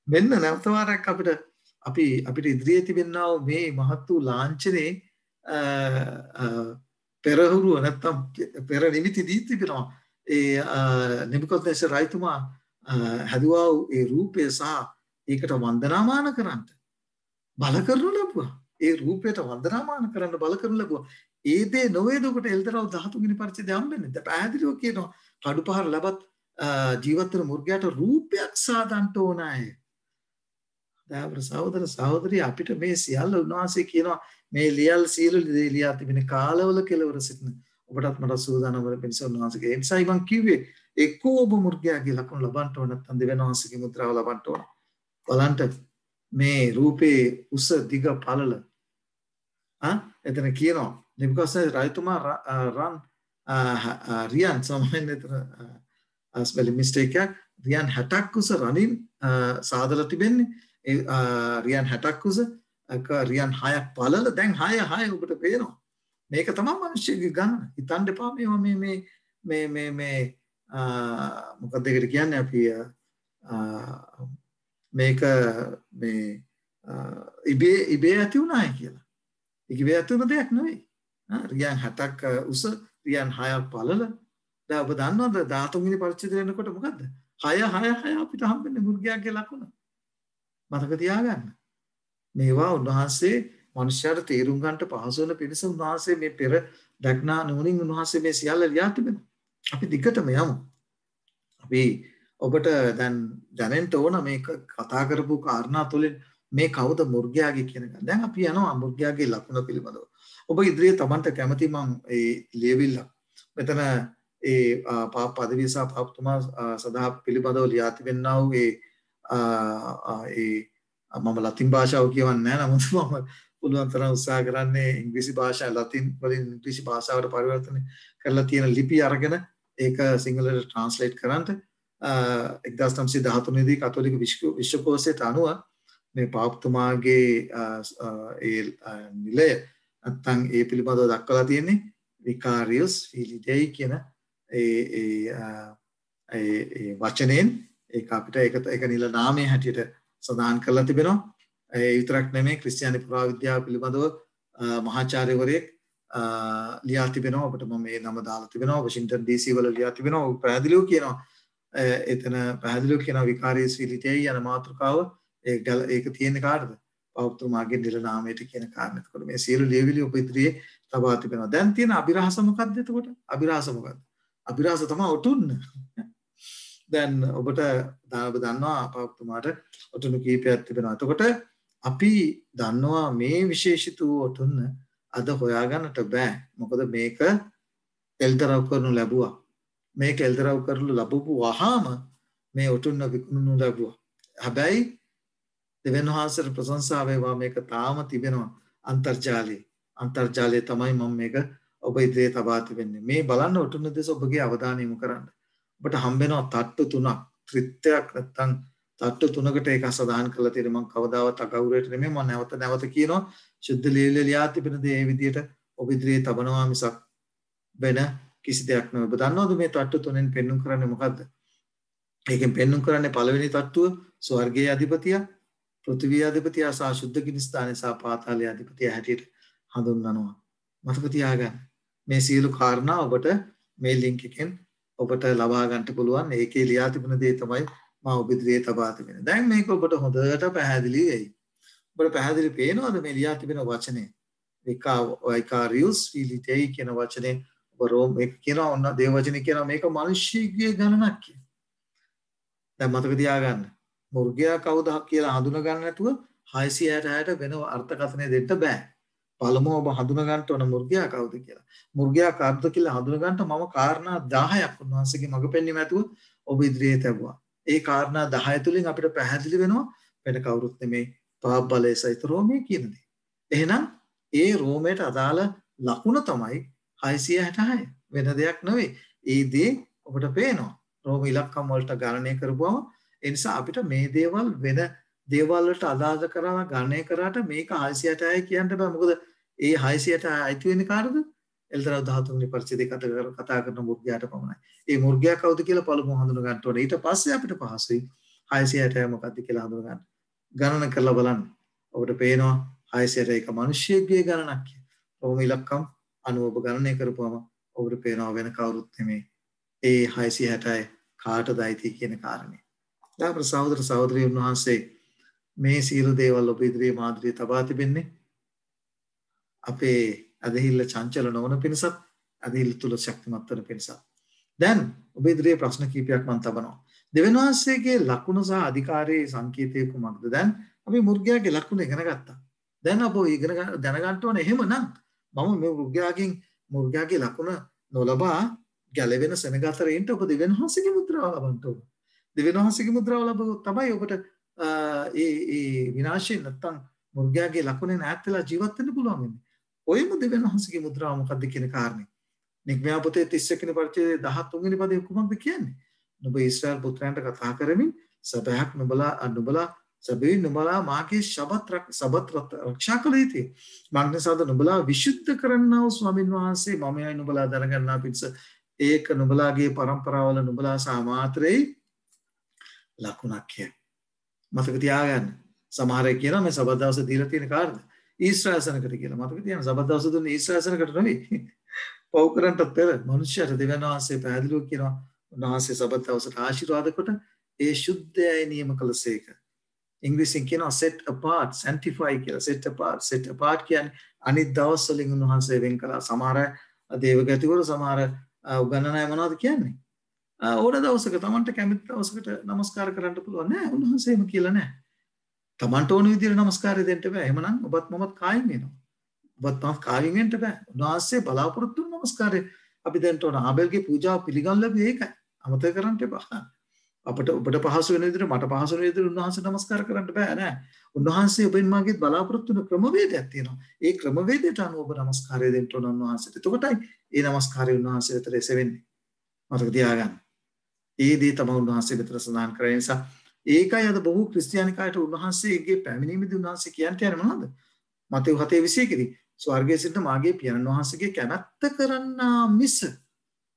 මෙන්න නැවත වාරයක් අපිට ඉදිරියේ තිබෙනා මේ මහත් වූ ලාංඡනේ පෙරහුරුව නැත්තම් පෙර නිමිති දී තිබෙනවා. ඒ නෙබුකද්නේසර් රජතුමා හැදුවා වූ ඒ රූපය සහ ඒකට වන්දනාමාන කරන්නට බල කරනු ලැබුවා. ඒ රූපයට වන්දනාමාන කරන්න බල කරනු ලැබුවා. ඒ දේ නොවේද ඔබට එල්දරව් 13 වෙනි පරිච්ඡේදය හම්බෙන්නේ. දැන් පැහැදිලිව කියනවා කඩුපහර ලබත් ජීවත් වෙන මුර්ගයාට රූපයක් සාදන්න ඕනයි. දැන් සහෝදර සහෝදරිය අපිට මේ සියල්ල උන්වහන්සේ කියනවා මේ ලියල් සියලු දේ ලියා තිබෙන කාලවල කෙලවර සිටින ඔබටත් මට සූදානම් වෙන පිණිස උන්වහන්සේගේ එන්සයි මං කිව්වේ එක්කෝ ඔබ මුර්ගයාගේ ලකුණු ලබන්න ඕන නැත්නම් දෙවියන්වහන්සේගේ මුද්‍රාව ලබන්න ඕන. බලන්න මේ රූපේ උස දිග පළල එතන කියනවා නෙබුකද්නේසර් රජතුමා රියන් සමහන් එතන ස්පෙලිං මිස්ටේක් එකක් රියන් 60ක් උස රනින් සාදලා තිබෙන්නේ රියන් 60ක් උස රියන් 6ක් පළල දැන් 6 ඔබට පේනවා මේක තමයි මිනිස්සුගේ ගණන හිතන්න එපා මේ මොකක්ද ඒකට කියන්නේ අපි මේක මේ ඉබේ ඇති වුණායි කියලා. ඉබේ ඇති වුණ දෙයක් නෙවෙයි. රියන් 60ක් උස රියන් 6ක් පළල. දැන් ඔබ දන්නවද 13 වෙනි පරිච්ඡේදය එනකොට මොකද්ද? 6 අපිට හම්බෙන්නේ මුර්ගයාගේ ලකුණ. මතක තියාගන්න. මේවා උන්වහන්සේ මනුෂ්‍යයාට තේරුම් ගන්නට පහසු වෙන පිණිස උන්වහන්සේ මේ පෙර දක්නා නුවණින් උන්වහන්සේ මේ සියල්ල ලියා තිබෙනවා. අපි දිගටම යමු. අපි ඔබට දැන් දැනෙන්න ඕන මේක කතා කරපු කාරණා තුළින් මේ කවුද මුර්ගයාගේ කියන එක. දැන් අපි යනවා මුර්ගයාගේ ලකුණ පිළිබඳව. ඔබ ඉදිරියේ Tamanට කැමති මම ඒ ලියවිල්ල මෙතන ඒ පදවිය සහ පාපතුමා සදා පිළිබඳව ලියා තිබෙනා වූ මම ලතින් භාෂාව කියවන්නේ නැහැ. නමුත් මම පුළුවන් තරම් උත්සාහ කරන්නේ ඉංග්‍රීසි භාෂාව ලතින් වලින් ඉංග්‍රීසි භාෂාවට පරිවර්තනය කරලා තියෙන ලිපි අරගෙන ඒක සිංහලට ට්‍රාන්ස්ලේට් කරන්නට 1913 දී කතෝලික විශ්වකෝෂයට අනුව මේ පාපතුමාගේ ඒ නිලය නැත්නම් ඒ පිළිබඳව දක්වලා තියෙන්නේ විකාරියස් ෆිලිඩෙයි කියන ඒ වචනයෙන් ඒක අපිට ඒක නිල නාමයේ හැටියට සඳහන් කරලා තිබෙනවා. ඒ විතරක් නෙමෙයි ක්‍රිස්තියානි පුරාවිද්‍යාව පිළිබඳව මහාචාර්යවරයෙක් ලියා තිබෙනවා. ඔබට මම මේ නම දාලා තිබෙනවා. වොෂින්ටන් DC වල ලියා තිබෙනවා. ඔය පැහැදිලිව කියනවා. එතන පැහැදිලිව කියනවා විකාරියස් ෆිලිඩෙයි යන මාතෘකාව ඒක තියෙන්නේ කාටද? පෞත්තුමාගේ නිල නාමයට කියන කාරණේ. එතකොට මේ සියලු ලියවිලි ඔබ ඉදිරියේ තබා තිබෙනවා. දැන් තියෙන අභිරහස මොකක්ද එතකොට? අභිරහස මොකක්ද? අභිරහස තමයි ඔටුන්න. දැන් ඔබට දන්නවා පෞත්තුමාට ඔටුන්න කීපයක් තිබෙනවා. එතකොට අපි දන්නවා මේ විශේෂිත වූ ඔටුන්න අද හොයාගන්නට බෑ. මොකද මේක එල්දරව් කරනු ලැබුවා. මේක එල්දරව් කරනු ලැබපු වහාම මේ ඔටුන්න විකුණනු ලැබුවා. හැබැයි දෙවියන් වහන්සේට ප්‍රශංසා වේවා මේක තාම තිබෙනවා අන්තර්ජාලයේ තමයි මම මේක ඔබ ඉදිරියේ තබා තිබෙන්නේ. මේ බලන්න ඔටුන්න දෙස ඔබගේ අවධානය යොමු කරන්න. ඔබට හම්බෙනවා තට්ටු තුනක් ත්‍රිත්වයක් නැත්තම් තට්ටු තුනකට ඒක සදාහන් කරලා තියෙන මම කවදාවත් අගෞරවයට නෙමෙයි මම නැවත කියනවා සුද්ධ ලියලා තිබෙන දේ මේ විදියට ඔබ ඉදිරියේ තබනවා මිසක් වෙන කිසි දෙයක් නෙවෙයි. ඔබ දන්නවද මේ තට්ටු තුනෙන් පෙන්වුම් කරන්නේ මොකද්ද? ඒකෙන් පෙන්වුම් කරන්නේ පළවෙනි තට්ටුව ස්වර්ගයේ අධිපතිය, පෘථිවියේ අධිපතිය සහ ශුද්ධ කිනිස්ථානයේ සහ පාතාලයේ අධිපතිය හැටියට හඳුන්වනවා. මතක තියාගන්න. මේ සියලු කාරණා ඔබට මේ ලින්ක් එකෙන් ඔබට ලබා ගන්නට පුළුවන්. ඒකේ ලියා තිබෙන දේ තමයි මම ඔබ ඉදිරියේ තබා තිබෙන්නේ. දැන් මේක ඔබට හොඳට පැහැදිලි වෙයි. ඔබට පැහැදිලි පේනවද මේ ලියා තිබෙන වචනේ? විකාරියස් ෆිලිඩෙයි කියන වචනේ ඔබ රෝම එක කියනවා ඔන්න දේව වචනේ කියනවා මේක මිනිස්සුගේ ගණනක් කියලා. දැන් මතක තියාගන්න. මුර්ගයා කවුද කියලා හඳුනා ගන්න නැතුව 666ට වෙන අර්ථකථනය දෙන්න බෑ. පළමුව ඔබ හඳුනා ගන්න ඕන මුර්ගයා කවුද කියලා. මුර්ගයා කවුද කියලා හඳුනා ගන්නට මම කාරණා 10ක් උන්වහන්සේගේ මඟ පෙන්වීම ඇතුව ඔබ ඉදිරියේ තබුවා. ඒ කාරණා 10 තුලින් අපිට පැහැදිලි වෙනවා වෙන කවුරුත් නෙමේ පාප බලය සහිත රෝමයේ කියන දේ. එහෙනම් ඒ රෝමයට අදාළ ලකුණ තමයි 666. වෙන දෙයක් නෙවෙයි. ඒ දේ ඔබට පේනවා. රෝම ඉලක්කම් වලට ගණනය කරපුවම ඒ නිසා අපිට මේ දේවල් වෙන දේවල් වලට අදාළ කරලා ගණනය කරාට මේක 666 කියන්න බෑ. මොකද ඒ 666 අයිති වෙන්නේ කාටද? එල්තරව 13 වෙනි පරිච්ඡේදයේ කතා කරන මුර්ගයාට පමණයි. ඒ මුර්ගයා කවුද කියලා පළමුව හඳුන ගන්න ඕනේ. ඊට පස්සේ අපිට පහසුයි 666 මොකක්ද කියලා හඳුන ගන්න. ගණන කරලා බලන්න. ඔබට පේනවා 661 මිනිස්සෙක්ගේ ගණනක් කියලා. කොහොම ඉලක්කම් 90 ඔබ ගණනය කරපුවම ඔබට පේනවා වෙන කවුරුත් නෙමෙයි. ඒ 666 කාටද අයිති කියන කාරණේ. දාපර සහෝදර සහෝදරියන් වහන්සේ මේ සියලු දේවල් ඔබ ඉදිරියේ මාදිරියේ තබා තිබෙන්නේ අපේ අදහිල්ල චංචල නොවන පිණිසත් අදහිල්ල තුල ශක්තිමත් වන පිණිසත්. දැන් ඔබ ඉදිරියේ ප්‍රශ්න කිහිපයක් මම තබනවා. දෙවියන් වහන්සේගේ ලකුණ සහ අධිකාරයේ සංකේතය කුමක්ද? දැන් අපි මුර්ගයාගේ ලකුණ ඉගෙන ගත්තා. දැන් අප ඉගෙන දැනගන්න ඕනේ එහෙමනම් මම මේ මුර්ගයාගේ ලකුණ නොලබා ගැලවෙන සෙනග අතර ඉන්න ඔබ දෙවියන් වහන්සේගේ මුද්‍රාව ලබන්න ඕන. දෙවියන් වහන්සේගේ මුද්‍රාව ලැබුවොත් තමයි ඔබට ඒ විනාශයෙන් නැත්තම් මුර්ගයාගේ ලකුණෙන් ඈත් වෙලා ජීවත් වෙන්න පුළුවන් වෙන්නේ. ඔයම දෙවියන් වහන්සේගේ මුද්‍රාව මොකක්ද කියන කාරණේ. නිග්මයා පොතේ 31 වෙනි පරිච්ඡේදයේ 13 වෙනි පදේ කුමක්ද කියන්නේ? නුඹ ඊශ්‍රායල් පුත්‍රයන්ට කතා කරමින් සබයක් නුඹලා මාගේ සබත් රක්ෂා කළ යුතුයි. මාග්නසාද නුඹලා විශුද්ධ කරන්නා වූ ස්වාමීන් වහන්සේ මමයි නුඹලා දැනගන්නා පිණිස ඒක නුඹලාගේ පරම්පරාවල නුඹලා සාමාත්‍රේ ලකුණක් කිය. මතක තියාගන්න. සමහර අය කියනවා මේ සබත් දවස් දීලා තියෙන කාර්යද ඊශ්‍රායල් සනකට කියලා. මතක තියාගන්න සබත් දවස් දුන්නේ ඊශ්‍රායල් සනකට නෙවෙයි. පව් කරන්නත් පෙර මනුෂ්‍යයට දෙවියන් වහන්සේ පැහැදිලිව කියනවා උන්වහන්සේ සබත් දවසට ආශිර්වාද කොට ඒ ශුද්ධයයි නියම කළසේක. ඉංග්‍රීසියෙන් කියනවා set apart, sanctify කියලා. set apart කියන්නේ අනිත් දවස් වලින් උන්වහන්සේ වෙන් කළා. සමහර දේවගතිවරු සමහර උගන්නන අය මොනවද කියන්නේ? ඕන දවසක තමන්ට කැමති දවසකට නමස්කාර කරන්න පුළුවන් නෑ. උන්වහන්සේ එහෙම කියලා නෑ. තමන්ට ඕන විදිහට නමස්කාරය දෙන්න බෑ. එහෙමනම් ඔබත් මමත් කායින් වෙනවා. ඔබත් මමත් කායින් වෙන්න බෑ. උන්වහන්සේ බලාපොරොත්තු වුණු නමස්කාරය අපි දෙන්න ඕන. ආබෙල්ගේ පූජාව පිළිගන්න ලැබුවේ ඒකයි. අමතක කරන්න එපා. අපට ඔබට පහසු වෙන විදිහට මට පහසු වෙන විදිහට උන්වහන්සේ නමස්කාර කරන්න බෑ නෑ. උන්වහන්සේ ඔබෙන් මාගේ බලාපොරොත්තු වෙන ක්‍රමවේදයක් තියෙනවා. ඒ ක්‍රමවේදයට අනුව ඔබ නමස්කාරය දෙන්න ඕන උන්වහන්සේට. එතකොටයි ඒ නමස්කාරය උන්වහන්සේ වෙතට එසෙන්නේ. මතක තියාගන්න. ඒ දේ තමයි උන්වහන්සේ විතර සඳහන් කරේ. නිසා ඒකයි අද බොහෝ ක්‍රිස්තියානිකයට උන්වහන්සේගේ පැමිණීමේදී උන්වහන්සේ කියන්නේ මොනවද? මතෙව් 7:21 දී ස්වර්ගයේ සිට මාගේ පියාණන් වහන්සේගේ කැමැත්ත කරන්නා මිස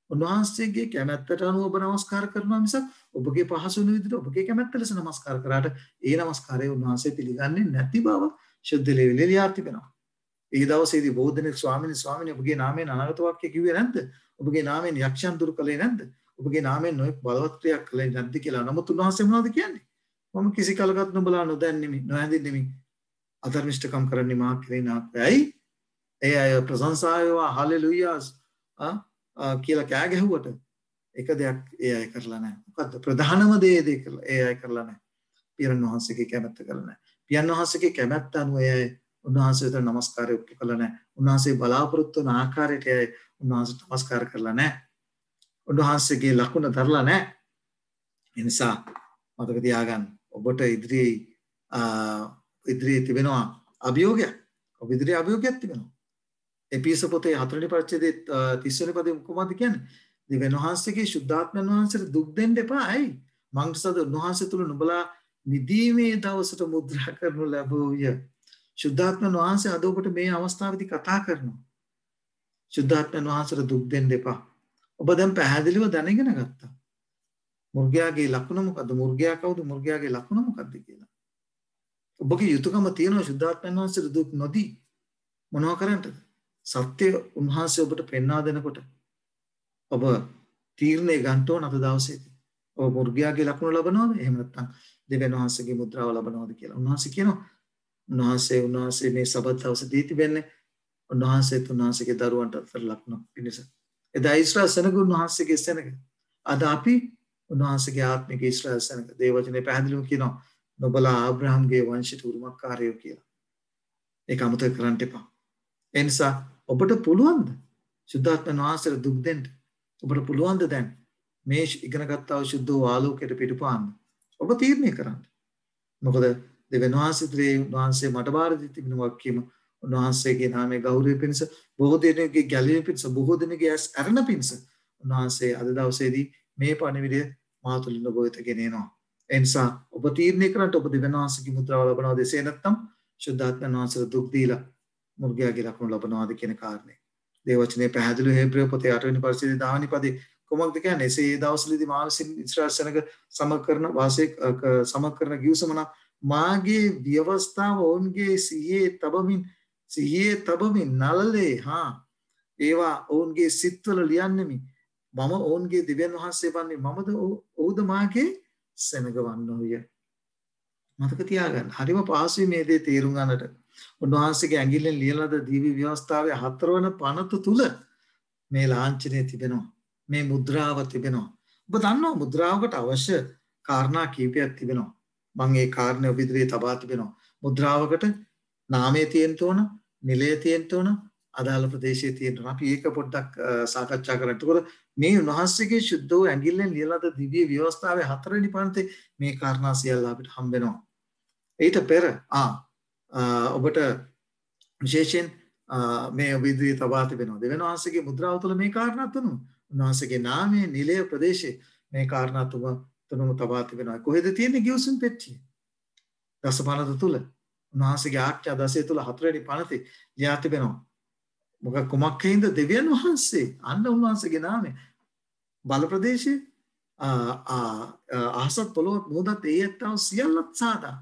උන්වහන්සේගේ කැමැත්තට අනුව ඔබ නමස්කාර කරනවා මිසක් ඔබගේ පහසු වෙන විදිහට ඔබගේ කැමැත්ත ලෙස නමස්කාර කරාට ඒ නමස්කාරය උන්වහන්සේ පිළිගන්නේ නැති බව ශුද්ධ ලෙවිලේ ලියා තිබෙනවා. ඒ දවසේදී බොහෝ දෙනෙක් ස්වාමීනි ඔබගේ නාමයෙන් අනාගත වාක්‍ය කිව්වේ නැද්ද? ඔබගේ නාමයෙන් යක්ෂයන් දුරු කළේ නැද්ද? ඔබගේ නාමයෙන් නොයෙක් බලවත් ක්‍රියා කළේ නැද්ද කියලා. නමුත් උන්වහන්සේ මොනවද කියන්නේ? මම කිසි කලකට නුඹලා නොදැන්නෙමි, නොහැඳින්නෙමි. අධර්මිෂ්ඨකම් කරන්නේ මා කෙරේ නාක්යයි. ඒ අය ප්‍රශංසායවා හලෙලූයා කියලා කෑ ගැහුවට එක දෙයක් ඒ අය කරලා නැහැ. මොකද්ද? ප්‍රධානම දේ කරලා ඒ අය කරලා නැහැ. පියාණන් වහන්සේගේ කැමැත්ත කරලා නැහැ. පියාණන් වහන්සේගේ කැමැත්ත අනුව ඒ අය උන්වහන්සේට නමස්කාරය කළා නැහැ. උන්වහන්සේ බලාපොරොත්තු වන ආකාරයට ඒ අය උන්වහන්සේට නමස්කාර කරලා නැහැ. උන්වහන්සේගේ ලකුණ දරලා නැහැ. ඒ නිසා මතක තියාගන්න ඔබට ඉදිරියේ තිබෙනවා අභියෝගයක්. ඔබ ඉදිරියේ අභියෝගයක් තිබෙනවා. එපිස පොතේ 4 වෙනි පරිච්ඡේදයේ 30 වෙනි පදේ කොහොමද කියන්නේ? දෙවියන් වහන්සේගේ ශුද්ධාත්මයන් වහන්සේට දුක් දෙන්න එපා. ඇයි? මංගසද උන්වහන්සේ තුල නුඹලා නිදීමේ දවසට මුද්‍රා කරනු ලැබුවය. ශුද්ධාත්මයන් වහන්සේ අද ඔබට මේ අවස්ථාවේදී කතා කරනවා. ශුද්ධාත්මයන් වහන්සේට දුක් දෙන්න එපා. ඔබ දැන් පැහැදිලිව දැනගෙන ගත්තා. මුර්ගයාගේ ලකුණ මොකද්ද? මුර්ගයා කවුද? මුර්ගයාගේ ලකුණ මොකද්ද කියලා. ඔබගේ යුතුයකම තියෙනවා ශුද්ධාත්මයන් වහන්සේට දුක් නොදී මොනවා කරන්නද? සත්‍ය උන්වහන්සේ ඔබට පෙන්වා දෙනකොට ඔබ තීරණය ගන්න ඕන අද දවසේදී. ඔබ මුර්ගයාගේ ලකුණ ලබනවද? එහෙම නැත්නම් දෙවියන් වහන්සේගේ මුද්‍රාව ලබනවද කියලා. උන්වහන්සේ කියනවා උන්වහන්සේ මේ සබත් දවසේ දී තිබෙන්නේ උන්වහන්සේගේ දරුවන්ට අතර ලකුණක් පිණිස. එදා ඊශ්‍රායල් සෙනග උන්වහන්සේගේ සෙනග. අද අපි උන්වහන්සේගේ ආත්මික ඊශ්‍රායල් සෙනග. දේවවචනේ පැහැදිලිව කියනවා නොබලා ආබ්‍රහම්ගේ වංශයට උරුමකාරයෝ කියලා. ඒක අමතක කරන්න එපා. ඒ නිසා ඔබට පුළුවන්ද ශුද්ධාත්මයන් වහන්සේට දුක් දෙන්න? ඔබට පුළුවන්ද දැන් මේ ඉගෙන ගත්තා වූ ශුද්ධ ආලෝකයට පිටුපාන්න? ඔබ තීරණය කරන්න. මොකද දෙවියන් වහන්සේ මට බාර දී තිබෙන වක්කීම උන්වහන්සේගේ නාමයේ ගෞරවය පිණිස බොහෝ දෙනෙකුගේ ගැලවීම පිණිස බොහෝ දෙනෙකුගේ ඇස් අරණ පිණිස උන්වහන්සේ අද දවසේදී මේ පණිවිඩය මා තුලින් ඔබ වෙත ගෙනෙනවා. ඒ නිසා ඔබ තීරණය කරන්න ඔබ දෙවියන් වහන්සේගේ මුද්‍රාව ලබනවාද එසේ නැත්නම් ශුද්ධාත්මයන් වහන්සේට දුක් දීලා මුර්ගයාගේ ලකුණු ලබනවාද කියන කාරණේ. දේවචනේ පැහැදිලි හේබ්‍රේ පොතේ 8 වෙනි පරිච්ඡේදයේ 10 වෙනි පදේ කොහොමද කියන්නේ? ඒ දවස්වලදී මා විසින් ඉස්රායල් සෙනඟ සමකරන වාසය සමකරන ගිවිසුම මාගේ ව්‍යවස්ථාව ඔවුන්ගේ සිහියේ තබමින් නළලේ ඒවා ඔවුන්ගේ සිත්වල ලියන්නෙමි. මම ඔවුන්ගේ දෙවියන් වහන්සේ වන්නේ මමද ඔවුද මාගේ සෙනඟ වන්නෝය. මතක තියාගන්න. හරිම පහසුයි මේ දේ තේරුම් ගන්නට. උන්වහන්සේගේ ඇඟිල්ලෙන් ලියලාද දීවි ව්‍යවස්ථාවේ 4 වන පනත තුල මේ ලාංඡනය තිබෙනවා. මේ මුද්‍රාව තිබෙනවා. ඔබ දන්නවා මුද්‍රාවකට අවශ්‍ය කාරණා කීපයක් තිබෙනවා. මම ඒ කාරණේ ඔබ ඉදිරියේ තබා තිබෙනවා. මුද්‍රාවකට නාමය තියෙන්න ඕන, නිලය තියෙන්න ඕන, අදාළ ප්‍රදේශයේ තියෙන්න ඕන. අපි ඒක පොඩ්ඩක් සාකච්ඡා කරන්න. ඒකෝර මේ උන්වහන්සේගේ ශුද්ධ වූ ඇඟිල්ලෙන් ලියලාද දිව්‍ය ව්‍යවස්ථාවේ 4 වෙනි පන්තේ මේ කාරණා සියල්ල අපිට හම්බ වෙනවා. ඊට පෙර ඔබට විශේෂයෙන් මේ ඔබ ඉදිරියේ තබා තිබෙනවා. දෙවියන් වහන්සේගේ මුද්‍රාව තුළ මේ කාරණා තුනම උන්වහන්සේගේ නාමය, නිලය, ප්‍රදේශය මේ කාරණා තුනම තබා තිබෙනවා. කොහෙද තියෙන්නේ ගිවිසුම් පෙට්ටිය? දසපනත තුල උන්වහන්සේගේ ආඥා 10 තුල 4 වෙනි පනතේ ලියා තිබෙනවා. කුමක් හේඳ දෙවියන් වහන්සේ අන්න උන්වහන්සේගේ නාමය බල ප්‍රදේශයේ අහසත් පොළොවත් මුහුදත් ඒ ඇත්තව සියල්ලත් සාදා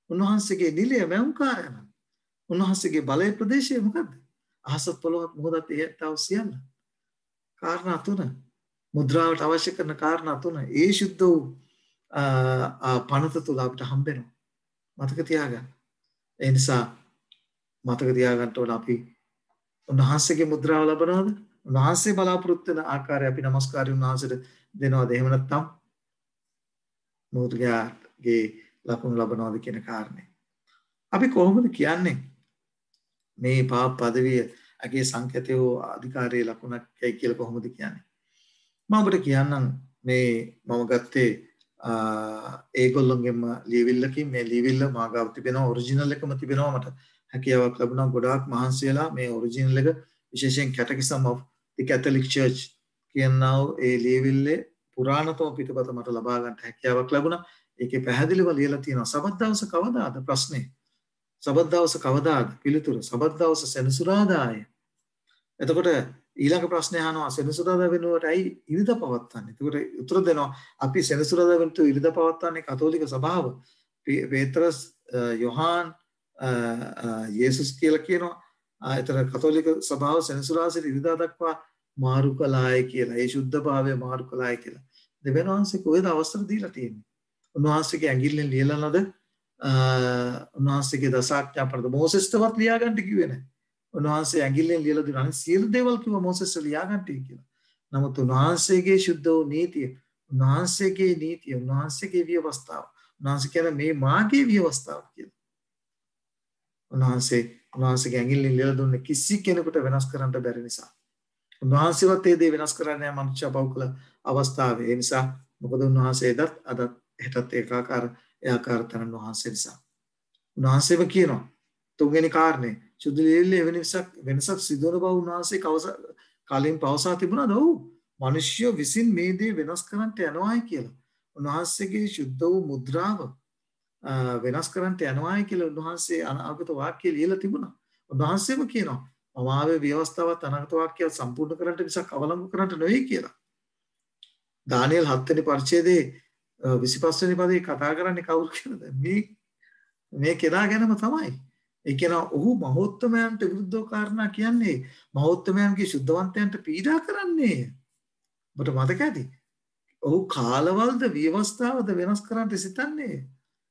උන්වහන්සේගේ නිලය මෞංකාරයන් උන්වහන්සේගේ බලය ප්‍රදේශය මොකද්ද? අහසත් පොළොවත් මුහුදත් ඒ ඇත්තව සියල්ල. කාරණා තුන මුද්‍රාවට අවශ්‍ය කරන කාරණා තුන ඒ ශුද්ධ වූ පනත තුල අපිට හම්බෙනවා. මතක තියාගන්න. ඒ නිසා මතක තියාගන්න ඕන අපි උන්වහන්සේගේ මුද්‍රාව ලබනවාද? උන්වහන්සේ බලාපොරොත්තු වෙන ආකාරය අපි নমස්කාරය උන්වහන්සේට දෙනවද? එහෙම නැත්නම් මුද්‍රාගේ ලකුණු ලබනවාද කියන කාරණේ. අපි කොහොමද කියන්නේ මේ පාප පදවිය අගේ සංකේතය අධිකාරයේ ලකුණක්යි කියලා කොහොමද කියන්නේ? මම ඔබට කියන්නම් මේ මම ගත්තේ ඒගොල්ලොන්ගෙම ලියවිල්ලකින් මේ ලියවිල්ල මාගාව තිබෙනවා ඔරිජිනල් එකම තිබෙනවා මට හැකියාවක් ලැබුණා ගොඩාක් මහන්සි වෙලා මේ ඔරිජිනල් එක විශේෂයෙන් Catechism of the Catholic Church කියනවා ඒ ලියවිල්ලේ පුරාණතම පිටපත මට ලබා ගන්න හැකියාවක් ලැබුණා. ඒකේ පැහැදිලිව ලියලා තියෙනවා සබත් දවස කවදාද ප්‍රශ්නේ? සබත් දවස කවදාද? පිළිතුර සබත් දවස සෙනසුරාදාය. එතකොට ඊළඟ ප්‍රශ්නේ අහනවා සෙනසුරාදා වෙනුවට ඇයි ඉරිදා පවත්වන්නේ? එතකොට උත්තර දෙනවා අපි සෙනසුරාදා වෙනුවට ඉරිදා පවත්වන්නේ කතෝලික සභාව. පේත්‍රස් යොහාන් යේසුස් කියලා කියනවා. ඒතර කතෝලික සභාව සෙනසුරාදාට ඉරිදා දක්වා මාරු කළායි කියලා. ඒ ශුද්ධභාවය මාරු කළායි කියලා. දෙවියන් වහන්සේ කොහෙද අවස්ථර දීලා තියෙන්නේ? උන්වහන්සේගේ ඇඟිල්ලෙන් ලියලා නේද? උන්වහන්සේගේ දසාඥා පරද මොසෙස්ටවත් ලියා ගන්න කිව්වේ නැහැ. උන්වහන්සේ ඇඟිල්ලෙන් ලියලා දුන්නා. අනිත් සියලු දේවල් කිව්වා මොසෙස්ට ලියා ගන්නටි කියලා. නමුත් උන්වහන්සේගේ ශුද්ධ වූ නීතිය, උන්වහන්සේගේ ව්‍යවස්ථාව, උන්වහන්සේ කියන මේ මාගේ ව්‍යවස්ථාව කියලා. උන්වහන්සේගේ ඇඟිල්ලෙන් ලියලා දුන්නේ කිසි කෙනෙකුට වෙනස් කරන්න බැරි නිසා. උන්වහන්සේවත් ඒ දේ වෙනස් කරන්නේ නැහැ මනුෂ්‍ය පෞකල අවස්ථාවේ. ඒ නිසා මොකද උන්වහන්සේ අදත් හෙටත් ඒකාකාර තනන් වහන්සේ නිසා. උන්වහන්සේම කියනවා තුන්වෙනි කාරණේ සුදු ලීලේ වෙනසක් සිදුවන බව උන්වහන්සේ කලින් පවසා තිබුණාද? ඔව්. මිනිස්ය විසින් මේ දේ වෙනස් කරන්නට යනවායි කියලා. උන්වහන්සේගේ ශුද්ධ වූ මුද්‍රාව වෙනස් කරන්නට යනවායි කියලා උන්වහන්සේ අනාගත වාක්‍යය ලියලා තිබුණා. උන්වහන්සේම කියනවා මම ආවේ ව්‍යවස්ථාවත් අනාගත වාක්‍යය සම්පූර්ණ කරන්නට මිසක් අවලංගු කරන්නට නෙවෙයි කියලා. දානියෙල් 7 වෙනි පරිච්ඡේදයේ 25 වෙනි පදේ කතා කරන්නේ කවුරු කියලාද? මේ කෙනා ගැනම තමයි. ඒ කියනවා ඔහු මහෞත්මයන්ට විරුද්ධව කාරණා කියන්නේ මහෞත්මයන්ගේ සුද්ධවන්තයන්ට පීඩා කරන්නේ. ඔබට මතක ඇති. ඔහු කාලවලද ව්‍යවස්ථාවද වෙනස් කරන්නට සිතන්නේ.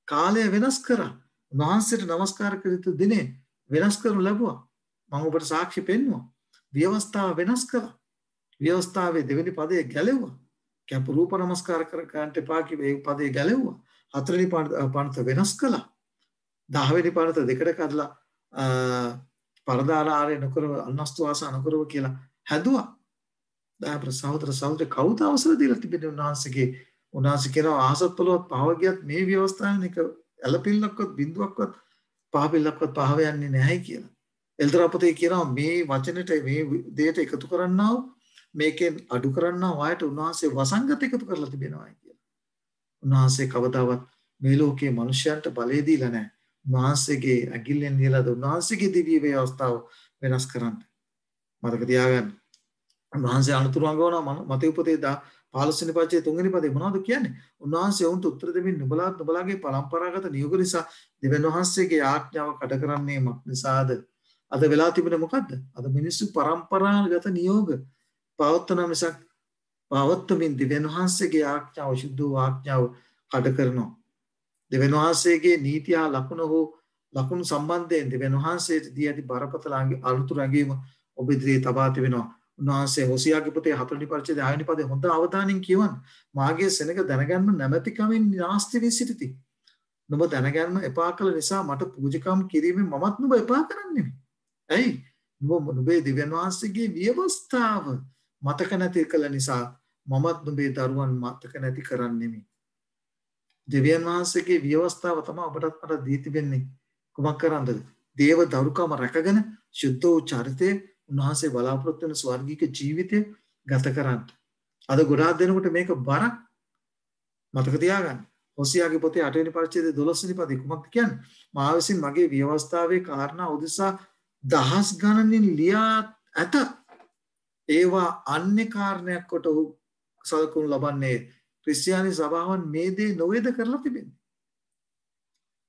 කාලය වෙනස් කරා. වහන්සේට নমස්කාර කර යුතු දිනේ වෙනස් කරනු ලැබුවා. මම ඔබට සාක්ෂි පෙන්නුවා. ව්‍යවස්ථාව වෙනස් කරා. ව්‍යවස්ථාවේ දෙවෙනි පදයේ ගැලෙව්වා. කැප රූප නමස්කාර කර ගන්නට එපා කිව්වේ ඒ පදේ ගැලෙව්වා. 4 වෙනි පනත වෙනස් කළා. 10 වෙනි පනත දෙකට කඩලා පරදාරාරය නොකර අන්නස්තු ආසා නොකරව කියලා හැදුවා. දාපර සහෝදර කවුද අවසර දීලා තිබෙන්නේ උන්වහන්සේ කියනවා ආසත් පොළොවත් පහව ගියත් මේ ව්‍යවස්ථාවෙන් එක ඇලපිල්ලක්වත් බිඳුවක්වත් පහපිල්ලක්වත් පහව යන්නේ නැහැ කියලා. එල්තරපතේ කියනවා මේ වචනෙට මේ දෙයට එකතු කරන්නා මේකෙන් අඩු කරන්නා වායට උන්වහන්සේ වසංගත එකතු කරලා තිබෙනවා කියලා. උන්වහන්සේ කවදාවත් මේ ලෝකයේ මිනිසයන්ට බලය දීලා නැහැ. උන්වහන්සේගේ ඇඟිල්ලෙන් ලියලා දුන්න උන්වහන්සේගේ දිව්‍ය ව්‍යවස්ථාව වෙනස් කරන්න. මතක තියාගන්න. උන්වහන්සේ අනුතුරු අඟවන මතේ උපතේ 15 වෙනි පරිච්ඡේදයේ 3 වෙනි පදේ මොනවද කියන්නේ? උන්වහන්සේ වුන්ට උත්තර දෙමින් නුඹලාගේ පරම්පරාගත නියෝග නිසා දෙවියන් වහන්සේගේ ආඥාව කඩ කරන්නේ මක් නිසාද? අද වෙලා තිබුණේ මොකද්ද? අද මිනිස්සු පරම්පරාගත නියෝග පවත්වන මිසක් පවත්වමින් දෙවියන් වහන්සේගේ ආඥාව සුද්ධ ආඥාව කඩ කරනවා. දෙවියන් වහන්සේගේ නීතිය ලකුණු සම්බන්ධයෙන් දෙවියන් වහන්සේට දී ඇති බරපතල අනුතුරු ඇඟීම ඔබ ඉදිරියේ තබා තිබෙනවා. උන්වහන්සේ හොසියාගේ පොතේ 4 වෙනි පරිච්ඡේදයේ 6 වෙනි පදේ හොඳ අවධානයෙන් කියවන්න. මාගේ සෙනඟ දැනගන්න නැමැතිකමින් නාස්ති වී සිටිති. නුඹ දැනගන්න එපා කළ නිසා මට පූජකම් කිරීමෙන් මමත් නුඹ එපා කරන්නේ. ඇයි? නුඹේ දිව්‍යන් වහන්සේගේ විවස්ථාව මතක නැති කළ නිසා මමත් නුඹේ දරුවන් මතක නැති කරන්නෙමි. දිව්‍යන් වහන්සේගේ විවස්ථාව තමයි ඔබටත් මට දී තිබෙන්නේ. කුමක් කරන්නද? දේව දරුකම රැකගෙන සුද්ධ වූ චරිතයේ උන්වහන්සේ බලාපොරොත්තු වෙන ස්වර්ගීය ජීවිතය ගත කරන්න. අද ගොඩාක් දෙනකොට මේක බරක්. මතක තියාගන්න. හොසියාගේ පොතේ 8 වෙනි පරිච්ඡේදයේ 12 වෙනි පදේ කුමක්ද කියන්නේ? මා විසින් මගේ ව්‍යවස්ථාවේ කාරණා උදෙසා දහස් ගණනින් ලියා ඇත. ඒවා අන්‍ය කාරණයක් කොට සලකුණු ලබන්නේ ක්‍රිස්තියානි සභාවන් මේ දේ නොවේද කරලා තිබෙන්නේ.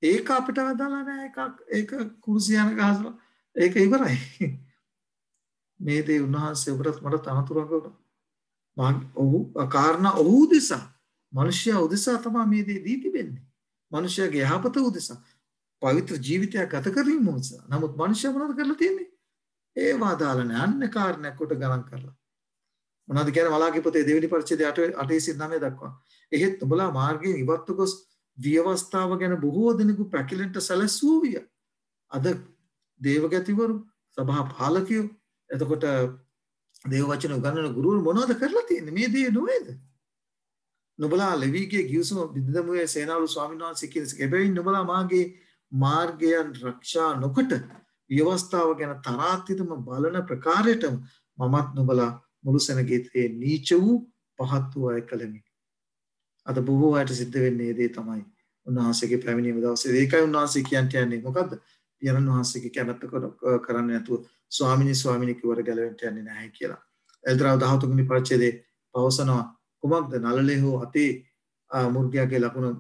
ඒක අපිට අදාළ නැහැ. ඒක කුරුසියන ගහසලා ඒක ඉවරයි. මේ දේ උන්වහන්සේ ඔබට මට අනතුරක් වුණා. ඔහු කාරණා ඔහු උදෙසා මිනිසයා උදෙසා තමයි මේ දේ දී තිබෙන්නේ. මිනිසයාගේ යහපත උදෙසා පවිත්‍ර ජීවිතයක් ගත කිරීම උදෙසා. නමුත් මිනිසයා මොනවද කරලා තියෙන්නේ? ඒවා දාලා නැහැ. අන්න කාරණයක් කොට ගණන් කරලා. මොනවද කියන්නේ මලාකී පොතේ 2 වෙනි පරිච්ඡේදයේ 8:9 දක්වා. එහෙත් ඔබලා මාර්ගයෙන් ඉවත්ව ගොස් විවස්ථාව ගැන බොහෝ දෙනෙකු පැකිලෙන්ට සැලසූ විය. අද දේවගතිවරු සභා පාලකයෝ එතකොට දේව වචන උගන්වන ගුරුවරු මොනවද කරලා තියෙන්නේ? මේ දේ නොවේද? නුඹලා ලෙවීගේ ගිවිසුම බින්දමුවේ සේනාවරු ස්වාමීන් වහන්සේ කියන එබැවින් නුඹලා මාගේ මාර්ගයන් රක්ෂා නොකොට ව්‍යවස්ථාව ගැන තරාතිතම බලන ප්‍රකාරයටම මමත් නුඹලා මුළු සෙනගෙතේ නීච වූ පහත් වූ අය කළෙමි. අද බොහෝ අයට සිද්ධ වෙන්නේ මේ දේ තමයි. උන්වහන්සේගේ පැමිණීම දවසේ ඒකයි උන්වහන්සේ කියන්නේ මොකද්ද? පියාණන් වහන්සේගේ කැමැත්ත කරන්නේ නැතුව ස්වාමිනී කිව්වට ගැලවෙන්න යන්නේ නැහැ කියලා. එල්තරාව 13 වෙනි පරිච්ඡේදයේ පවසනවා කුමක්ද? නළලේ හෝ අතේ මුර්ගයාගේ ලකුණු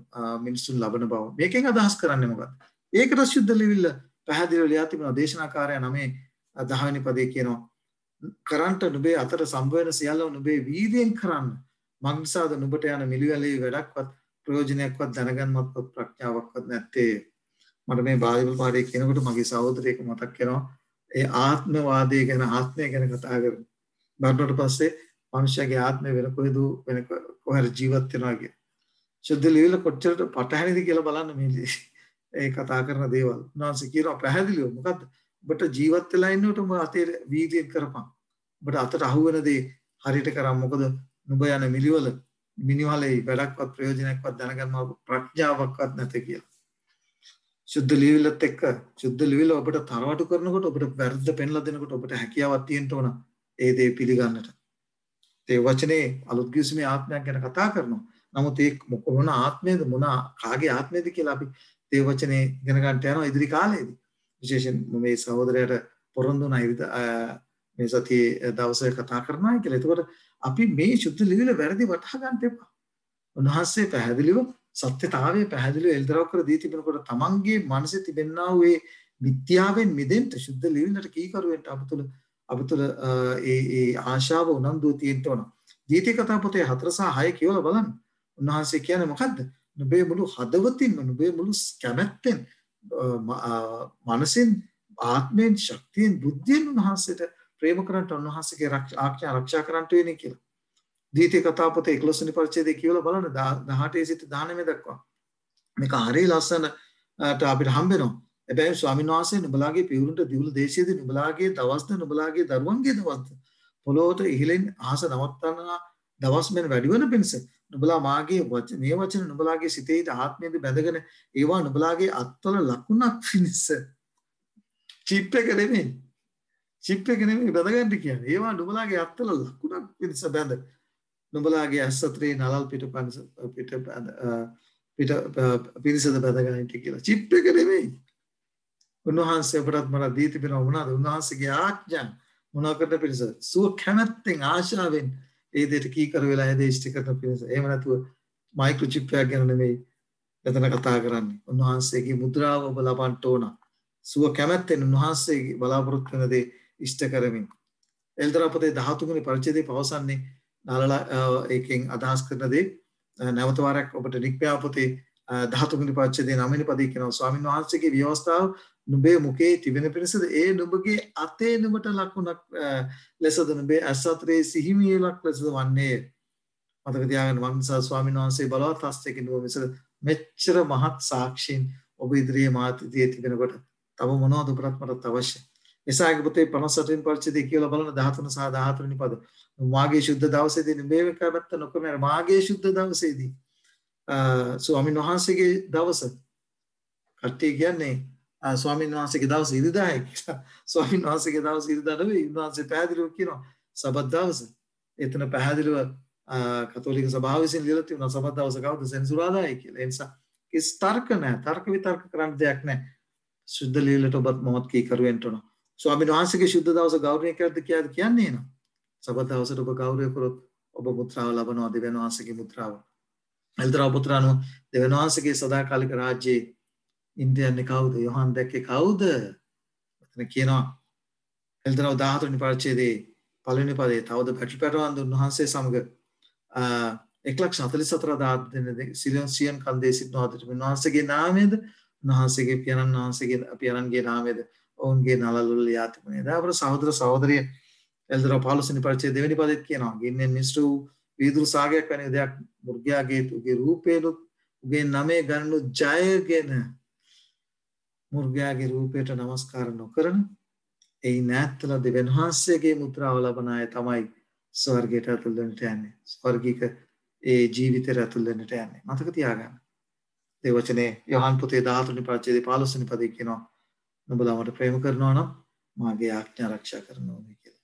මිනිසුන් ලබන බව. මේකෙන් අදහස් කරන්නේ මොකද්ද? ඒකට සුද්ධ ලිවිල්ල පැහැදිලිව ලියා තිබෙනවා. දේශනාකාරයා 9 10 වෙනි පදේ කියනවා කරන්ට නුඹේ අතර සම්බ වෙන සියල්ලම නුඹේ වීර්යයෙන් කරන්න. මංසාද නුඹට යන මිලිවැලේ වැඩක්වත් ප්‍රයෝජනයක්වත් දැනගන්නවත් ප්‍රඥාවක්වත් නැත්තේ. මට මේ බයිබල් පාඩේ කියනකොට මගේ සහෝදරයෙක් මතක් වෙනවා. ඒ ආත්මවාදය ගැන ආත්මය ගැන කතා කරනවා. බණ්ඩට පස්සේ මනුෂ්‍යගේ ආත්මය වෙන කොහේ ජීවත් වෙනවා කිය. සුද්ධ ලිවිල කොච්චරට පටහැනිද කියලා බලන්න මේ ඒ කතා කරන දේවල්. උන්වහන්සේ කියනවා පැහැදිලිව මොකද්ද? ඔබට ජීවත් වෙලා ඉන්නකොට ඔබ අතේ වීර්යයෙන් කරපන්. ඔබට අතට අහු වෙන දේ හරියට කරා. මොකද නුඹ යන මිනිවලේ වැඩක්වත් ප්‍රයෝජනයක්වත් දැනගන්න ප්‍රඥාවක්වත් නැත කියලා. සුද්ධ ලිවිලත් එක්ක සුද්ධ ලිවිල ඔබට තරවටු කරනකොට ඔබට වැරද්ද පෙන්ලා දෙනකොට ඔබට හැකියාවක් තියෙන්න ඕන ඒ දේ පිළිගන්නට. ඒ වචනේ අලුත් ගිවිසුමේ ආත්මයක් ගැන කතා කරනවා. නමුත් ඒ මොන ආත්මයේද මොන කාගේ ආත්මයේද කියලා අපි ඒ වචනේ ඉගෙන ගන්නට යනවා ඉදිරි කාලේදී. විශේෂයෙන් මේ සහෝදරයාට පොරොන්දු මේ සතියේ දවසේ කතා කරනවා කියලා. එතකොට අපි මේ සුද්ධ ලිවිල වැරදි වටහා ගන්න එපා. උන්වහන්සේ පැහැදිලිව සත්‍යතාවයේ පැහැදිලිව එල්දරව් කර දී තිබෙනකොට තමන්ගේ මනසේ තිබෙනා වූ ඒ මිත්‍යාවෙන් මිදෙන්න සුද්ධ ලිවිලට කීකරු වෙන්න අපතුල ඒ ආශාව උනන්දුව තියෙන්න ඕන. දීති කතා පොතේ 4 සහ 6 කියවලා බලන්න. උන්වහන්සේ කියන්නේ මොකද්ද? නුඹේ මුළු හදවතින්ම නුඹේ මුළු කැමැත්තෙන් මනසින් ආත්මෙන් ශක්තියෙන් බුද්ධියෙන් උන්වහන්සේට ප්‍රේම කරන්ට උන්වහන්සේගේ ආඥා ආරක්ෂා කරන්ට වෙන්නේ කියලා. දීති කතා පොතේ 11 වෙනි පරිච්ඡේදයේ කියවලා බලන්න 18 සිට 19 දක්වා. මේක හරිය ලස්සනට අපිට හම්බ වෙනවා. හැබැයි ස්වාමීන් වහන්සේ නුඹලාගේ පියුරුන්ට දිවුල දේශයේදී නුඹලාගේ දවස්ද නුඹලාගේ දරුවන්ගේ දවස්ද පොළොවට ඉහළින් අහස නවත්තනා දවස් මෙන් වැඩි වෙන පිණිස නුඹලා මාගේ මේ වචන නුඹලාගේ සිතේ ආත්මයේදී බැඳගෙන ඒවා නුඹලාගේ අත්වල ලකුණක් පිණිස චිප් එක නෙමෙයි බැඳගන්න කියන්නේ. ඒවා නුඹලාගේ අත්වල ලකුණක් පිණිස බැඳ නුඹලාගේ ඇස්සතරේ නලල් පිට පිරිසද බැඳගන්න කියලා. චිප් එක නෙමෙයි. උන්වහන්සේ අපට මට දී තිබෙනවා මොනවාද? උන්වහන්සේගේ ආඥා මොනවා කරන පිරිස සුව කැමැත්තෙන් ආශාවෙන් ඒ දෙයට කීකරු වෙලා ඒ දේ ඉෂ්ට කරන පිරිස. එහෙම නැතුව මයික්‍රොචිප් එකක් ගැන නෙමෙයි එතන කතා කරන්නේ. උන්වහන්සේගේ මුද්‍රාව ඔබ ලබන්න ඕන. සුව කැමැත්තෙන් උන්වහන්සේගේ බලාපොරොත්තු වෙන දේ ඉෂ්ට කරමින්. එල්දරපතේ 13 වෙනි පරිච්ඡේදයේ පවසන්නේ නාලලා ඒකෙන් අදහස් කරන දේ නැවත වරක් ඔබට නික්මයා පොතේ 13 වෙනි පරිච්ඡේදයේ 9 වෙනි පදයේ කියනවා ස්වාමීන් වහන්සේගේ ව්‍යවස්ථාව නුඹේ මුඛේ තිබෙන පිණිසද ඒ නුඹගේ අතේ නුඹට ලකුණක් ලෙසද නුඹේ ඇස් අතරේ සිහිමියලක් ලෙසද වන්නේ. මතක තියාගන්න මං නිසා ස්වාමීන් වහන්සේ බලවත් හස්තයකින් නුඹ මිස මෙච්චර මහත් සාක්ෂීන් ඔබ ඉදිරියේ මාතිදී තිබෙනකොට තව මොනවද ඔබට මට අවශ්‍ය? එසාගේ පොතේ 58 වෙනි පරිච්ඡේදයේ කියලා බලන 13 සහ 14 වෙනි පද. මාගේ ශුද්ධ දවසේදී නුඹේ කැමැත්ත නොකරන මාගේ ශුද්ධ දවසේදී ස්වාමීන් වහන්සේගේ දවස කට්ටිය කියන්නේ ස්වාමීන් වහන්සේගේ දවස ඉරිදායි කියලා. ස්වාමීන් වහන්සේගේ දවස ඉරිදා නෙවෙයි. උන්වහන්සේ පැහැදිලිව කියනවා සබත් දවස. එතන පැහැදිලිව කතෝලික සභාව විසින් ලියලා තියෙනවා සබත් දවස කවුද සෙන්සුරාදායි කියලා. ඒ නිසා කිස් තර්ක නැහැ. තර්ක විතර්ක කරන්න දෙයක් නැහැ. සුද්ධ ලියලට ඔබත් මොහොත් කී කරුවෙන්න ඕන. ස්වාමීන් වහන්සේගේ ශුද්ධ දවස ගෞරවණය කරද්ද කියන්නේ නේද? සබත් දවසට ඔබ ගෞරවය කරොත් ඔබ මුත්‍රාව ලබනවා දෙවියන් වහන්සේගේ මුත්‍රාව. එල්දරා පුත්‍රාණෝ දෙවියන් වහන්සේගේ සදාකාලික රාජ්‍යයේ ඉන්දියන්නේ කවුද? යොහන් දැක්කේ කවුද? එතන කියනවා එල්දරා 14 වෙනි පරිච්ඡේදයේ පළවෙනි පදයේ තවද පැටලපැටවන්ද උන්වහන්සේ සමග 1,44,000 සිලියන් කන්දේ සිටින ආදිත උන්වහන්සේගේ නාමයේද උන්වහන්සේගේ පියාණන් වහන්සේගේ පියාණන්ගේ නාමයේද ඔවුන්ගේ නලලුල් ලියා තිබුණේ. දාපර සහෝදර සහෝදරිය එල්දරා 15 වෙනි පරිච්ඡේදයේ දෙවෙනි පදෙත් කියනවා ගින්නෙන් මිස්ටු වීදුරු සාගයක් වැනි දෙයක් මුර්ගයාගේ උගේ රූපේලුත් උගේ නමේ ගන්නු ජයගෙන මුර්ගයාගේ රූපයට නමස්කාර නොකරන ඒ නැත්තල දෙවියන් වහන්සේගේ මුද්‍රාව ලබන අය තමයි ස්වර්ගයට ඇතුල් වෙන්නට යන්නේ. ස්වර්ගික ඒ ජීවිතයට ඇතුල් වෙන්නට යන්නේ. මතක තියාගන්න. ඒ වචනේ යොහන් පොතේ 13 වෙනි පරිච්ඡේදයේ 15 වෙනි පදයේ කියනවා නුඹලා මට ප්‍රේම කරනවා නම් මාගේ ආඥා ආරක්ෂා කරනවා කියලා.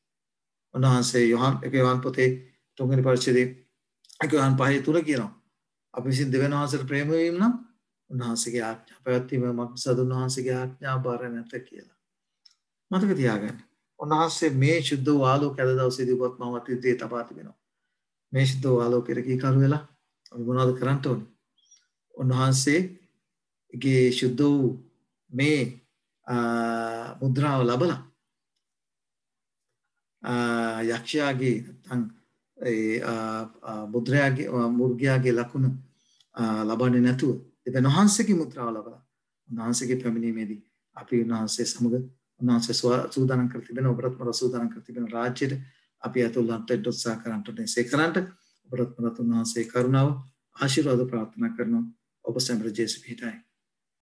උන්වහන්සේ යොහන් පොතේ 3 වෙනි පරිච්ඡේදයේ යොහන් 5:3 කියනවා අපි විසින් දෙවියන් වහන්සේට ප්‍රේම වීම නම් උන්වහන්සේගේ ආඥා පැවැත්වීම මක්සද උන්වහන්සේගේ ආඥා බාර නැත කියලා. මතක තියාගන්න. උන්වහන්සේ මේ ශුද්ධ වූ ආලෝක ඇද දවසේදී ඔබත් මමත් ඉදිරියේ තබා තිබෙනවා. මේ ශුද්ධ වූ ආලෝකයට කීකරු වෙලා අපි මොනවද කරන්න ඕනේ? උන්වහන්සේගේ ශුද්ධ වූ මේ මුද්‍රාව ලබලා යක්ෂයාගේ නැත්නම් මුද්‍රයාගේ මුර්ගයාගේ ලකුණ ලබන්නේ නැතුව දෙවියන් වහන්සේගේ මුද්‍රාව ලබලා උන්වහන්සේගේ පැමිණීමේදී අපි උන්වහන්සේ සමග උන්වහන්සේ සූදානම් කර තිබෙන ඔබට මට සූදානම් කර තිබෙන රාජ්‍යයට අපි ඇතුළත් වෙන්න උත්සාහ කරන්න ඕනේ. ඒකරන්ට ඔබට මට උන්වහන්සේ කරුණාව ආශිර්වාද ප්‍රාර්ථනා කරනවා. ඔබ සැමට ජේසුස් පිටයි.